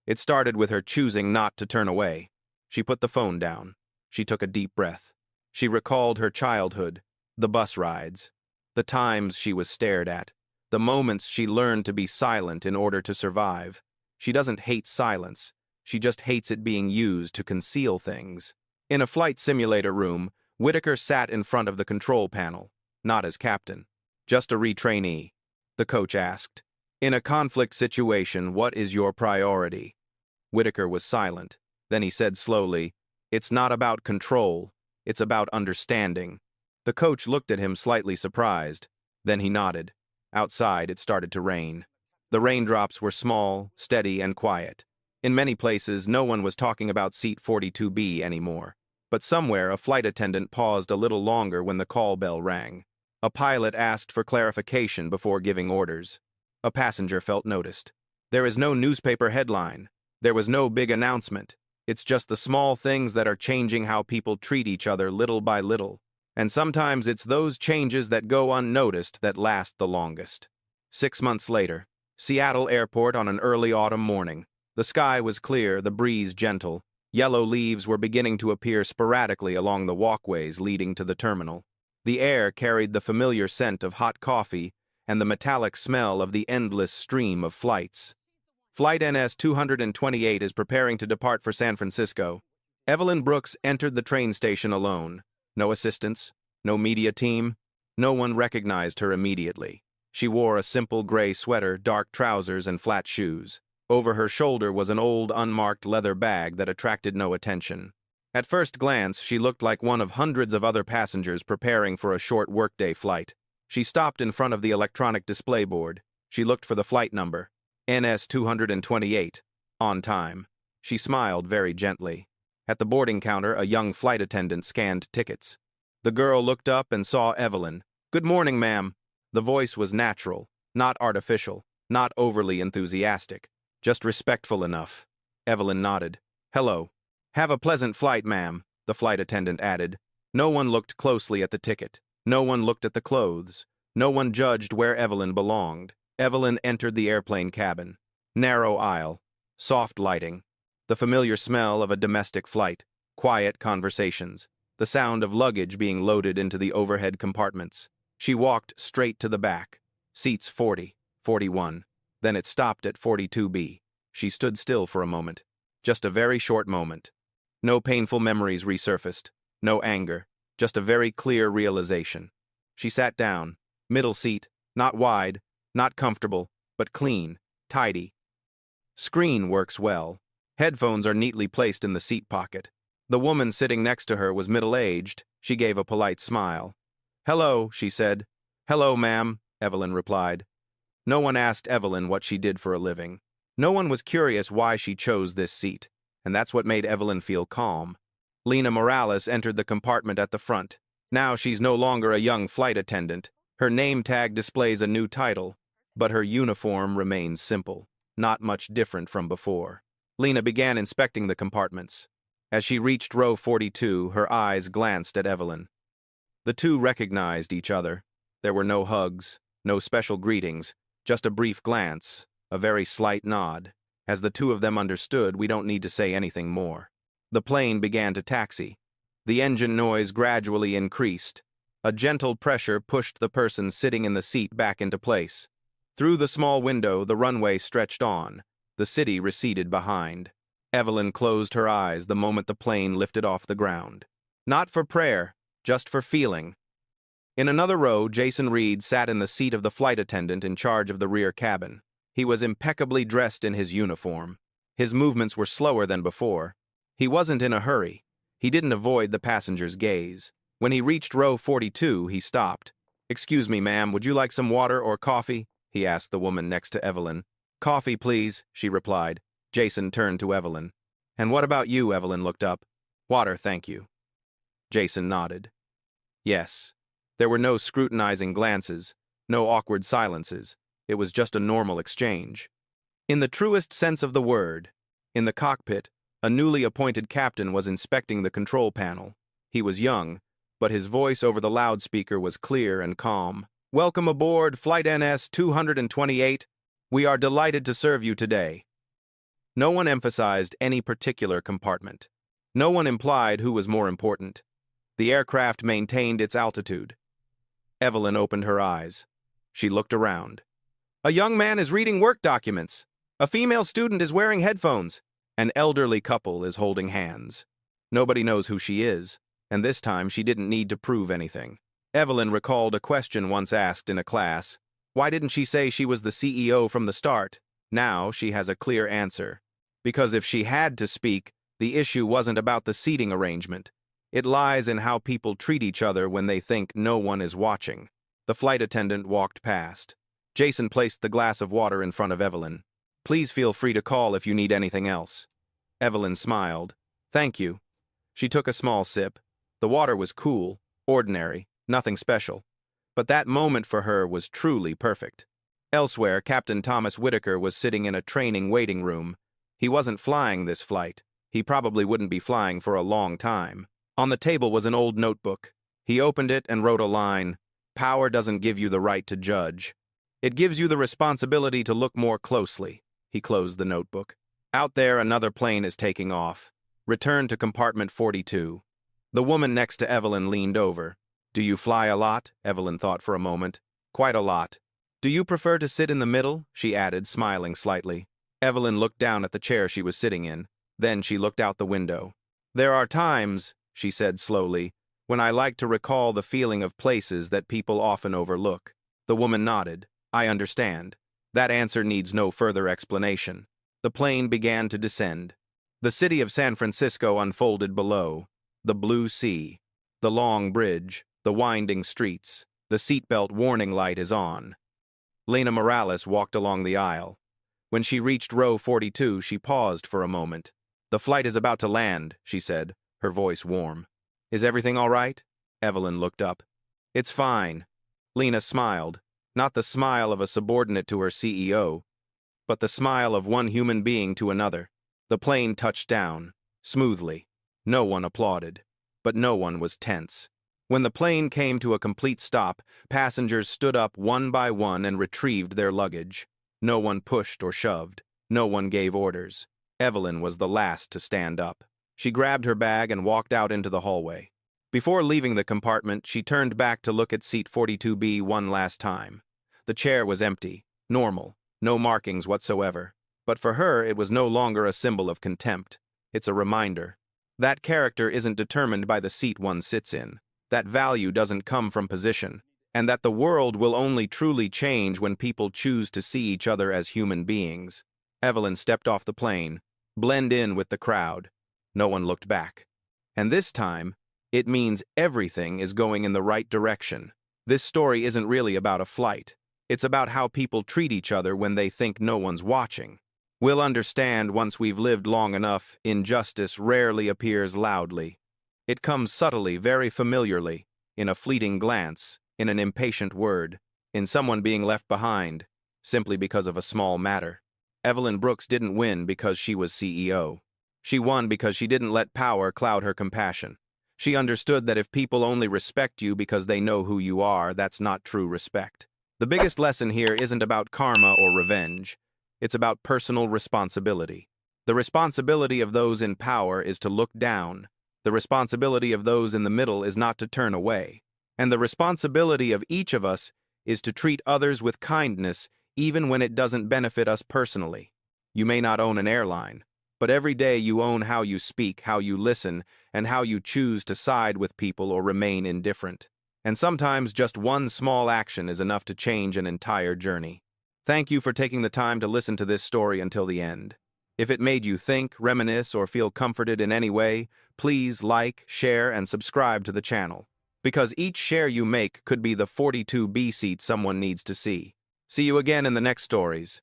Speaker 1: It started with her choosing not to turn away. She put the phone down. She took a deep breath. She recalled her childhood, the bus rides, the times she was stared at, the moments she learned to be silent in order to survive. She doesn't hate silence. She just hates it being used to conceal things. In a flight simulator room, Whitaker sat in front of the control panel, not as captain, just a retrainee. The coach asked, in a conflict situation, what is your priority? Whitaker was silent. Then he said slowly, it's not about control, it's about understanding. The coach looked at him slightly surprised. Then he nodded. Outside, it started to rain. The raindrops were small, steady, and quiet. In many places, no one was talking about seat 42B anymore. But somewhere, a flight attendant paused a little longer when the call bell rang. A pilot asked for clarification before giving orders. A passenger felt noticed. There is no newspaper headline. There was no big announcement. It's just the small things that are changing how people treat each other little by little. And sometimes it's those changes that go unnoticed that last the longest. 6 months later, Seattle Airport on an early autumn morning. The sky was clear, the breeze gentle. Yellow leaves were beginning to appear sporadically along the walkways leading to the terminal. The air carried the familiar scent of hot coffee and the metallic smell of the endless stream of flights. Flight NS-228 is preparing to depart for San Francisco. Evelyn Brooks entered the train station alone. No assistants, no media team. No one recognized her immediately. She wore a simple gray sweater, dark trousers, and flat shoes. Over her shoulder was an old, unmarked leather bag that attracted no attention. At first glance, she looked like one of hundreds of other passengers preparing for a short workday flight. She stopped in front of the electronic display board. She looked for the flight number. NS-228. On time. She smiled very gently. At the boarding counter, a young flight attendant scanned tickets. The girl looked up and saw Evelyn. Good morning, ma'am. The voice was natural, not artificial, not overly enthusiastic, just respectful enough. Evelyn nodded. Hello. Have a pleasant flight, ma'am. the flight attendant added. No one looked closely at the ticket. No one looked at the clothes. No one judged where Evelyn belonged. Evelyn entered the airplane cabin. Narrow aisle. Soft lighting. The familiar smell of a domestic flight. Quiet conversations. The sound of luggage being loaded into the overhead compartments. She walked straight to the back. Seats 40, 41. Then it stopped at 42B. She stood still for a moment. Just a very short moment. No painful memories resurfaced. No anger. Just a very clear realization. She sat down. Middle seat. Not wide. Not comfortable. But clean. Tidy. Screen works well. Headphones are neatly placed in the seat pocket. The woman sitting next to her was middle-aged. She gave a polite smile. "Hello," she said. "Hello, ma'am," Evelyn replied. No one asked Evelyn what she did for a living. No one was curious why she chose this seat, and that's what made Evelyn feel calm. Lena Morales entered the compartment at the front. Now she's no longer a young flight attendant. Her name tag displays a new title, but her uniform remains simple, not much different from before. Lena began inspecting the compartments. As she reached row 42, her eyes glanced at Evelyn. The two recognized each other. There were no hugs, no special greetings, just a brief glance, a very slight nod. As the two of them understood, we don't need to say anything more. The plane began to taxi. The engine noise gradually increased. A gentle pressure pushed the person sitting in the seat back into place. Through the small window, the runway stretched on. The city receded behind. Evelyn closed her eyes the moment the plane lifted off the ground. Not for prayer, just for feeling. In another row, Jason Reed sat in the seat of the flight attendant in charge of the rear cabin. He was impeccably dressed in his uniform. His movements were slower than before. He wasn't in a hurry. He didn't avoid the passenger's gaze. When he reached row 42, he stopped. "Excuse me, ma'am, would you like some water or coffee?" he asked the woman next to Evelyn. "Coffee, please," she replied. Jason turned to Evelyn. "And what about you?" Evelyn looked up. "Water, thank you." Jason nodded. Yes. There were no scrutinizing glances, no awkward silences. It was just a normal exchange. In the truest sense of the word, in the cockpit, a newly appointed captain was inspecting the control panel. He was young, but his voice over the loudspeaker was clear and calm. "Welcome aboard, Flight NS 228. We are delighted to serve you today." No one emphasized any particular compartment. No one implied who was more important. The aircraft maintained its altitude. Evelyn opened her eyes. She looked around. A young man is reading work documents. A female student is wearing headphones. An elderly couple is holding hands. Nobody knows who she is, and this time she didn't need to prove anything. Evelyn recalled a question once asked in a class. Why didn't she say she was the CEO from the start? Now she has a clear answer. Because if she had to speak, the issue wasn't about the seating arrangement. It lies in how people treat each other when they think no one is watching. The flight attendant walked past. Jason placed the glass of water in front of Evelyn. "Please feel free to call if you need anything else." Evelyn smiled. "Thank you." She took a small sip. The water was cool, ordinary, nothing special. But that moment for her was truly perfect. Elsewhere, Captain Thomas Whitaker was sitting in a training waiting room. He wasn't flying this flight. He probably wouldn't be flying for a long time. On the table was an old notebook. He opened it and wrote a line. "Power doesn't give you the right to judge. It gives you the responsibility to look more closely." He closed the notebook. "Out there, another plane is taking off. Return to compartment 42. The woman next to Evelyn leaned over. "Do you fly a lot?" Evelyn thought for a moment. "Quite a lot." "Do you prefer to sit in the middle?" she added, smiling slightly. Evelyn looked down at the chair she was sitting in. Then she looked out the window. "There are times," she said slowly, "when I like to recall the feeling of places that people often overlook." The woman nodded. "I understand. That answer needs no further explanation." The plane began to descend. The city of San Francisco unfolded below. The blue sea, the long bridge, the winding streets. The seatbelt warning light is on. Lena Morales walked along the aisle. When she reached row 42, she paused for a moment. "The flight is about to land," she said, her voice warm. "Is everything all right?" Evelyn looked up. "It's fine." Lena smiled, not the smile of a subordinate to her CEO, but the smile of one human being to another. The plane touched down, smoothly. No one applauded. but no one was tense. When the plane came to a complete stop, passengers stood up one by one and retrieved their luggage. No one pushed or shoved. No one gave orders. Evelyn was the last to stand up. She grabbed her bag and walked out into the hallway. Before leaving the compartment, she turned back to look at seat 42B one last time. The chair was empty, normal, no markings whatsoever. But for her, it was no longer a symbol of contempt. It's a reminder. That character isn't determined by the seat one sits in. That value doesn't come from position. And that the world will only truly change when people choose to see each other as human beings. Evelyn stepped off the plane, blend in with the crowd. No one looked back. And this time, it means everything is going in the right direction. This story isn't really about a flight. It's about how people treat each other when they think no one's watching. We'll understand once we've lived long enough. Injustice rarely appears loudly. It comes subtly, very familiarly, in a fleeting glance, in an impatient word, in someone being left behind, simply because of a small matter. Evelyn Brooks didn't win because she was CEO. She won because she didn't let power cloud her compassion. She understood that if people only respect you because they know who you are, that's not true respect. The biggest lesson here isn't about karma or revenge. It's about personal responsibility. The responsibility of those in power is to look down. The responsibility of those in the middle is not to turn away. And the responsibility of each of us is to treat others with kindness even when it doesn't benefit us personally. You may not own an airline, but every day you own how you speak, how you listen, and how you choose to side with people or remain indifferent. And sometimes just one small action is enough to change an entire journey. Thank you for taking the time to listen to this story until the end. If it made you think, reminisce, or feel comforted in any way, please like, share, and subscribe to the channel. Because each share you make could be the 42B seat someone needs to see. See you again in the next stories.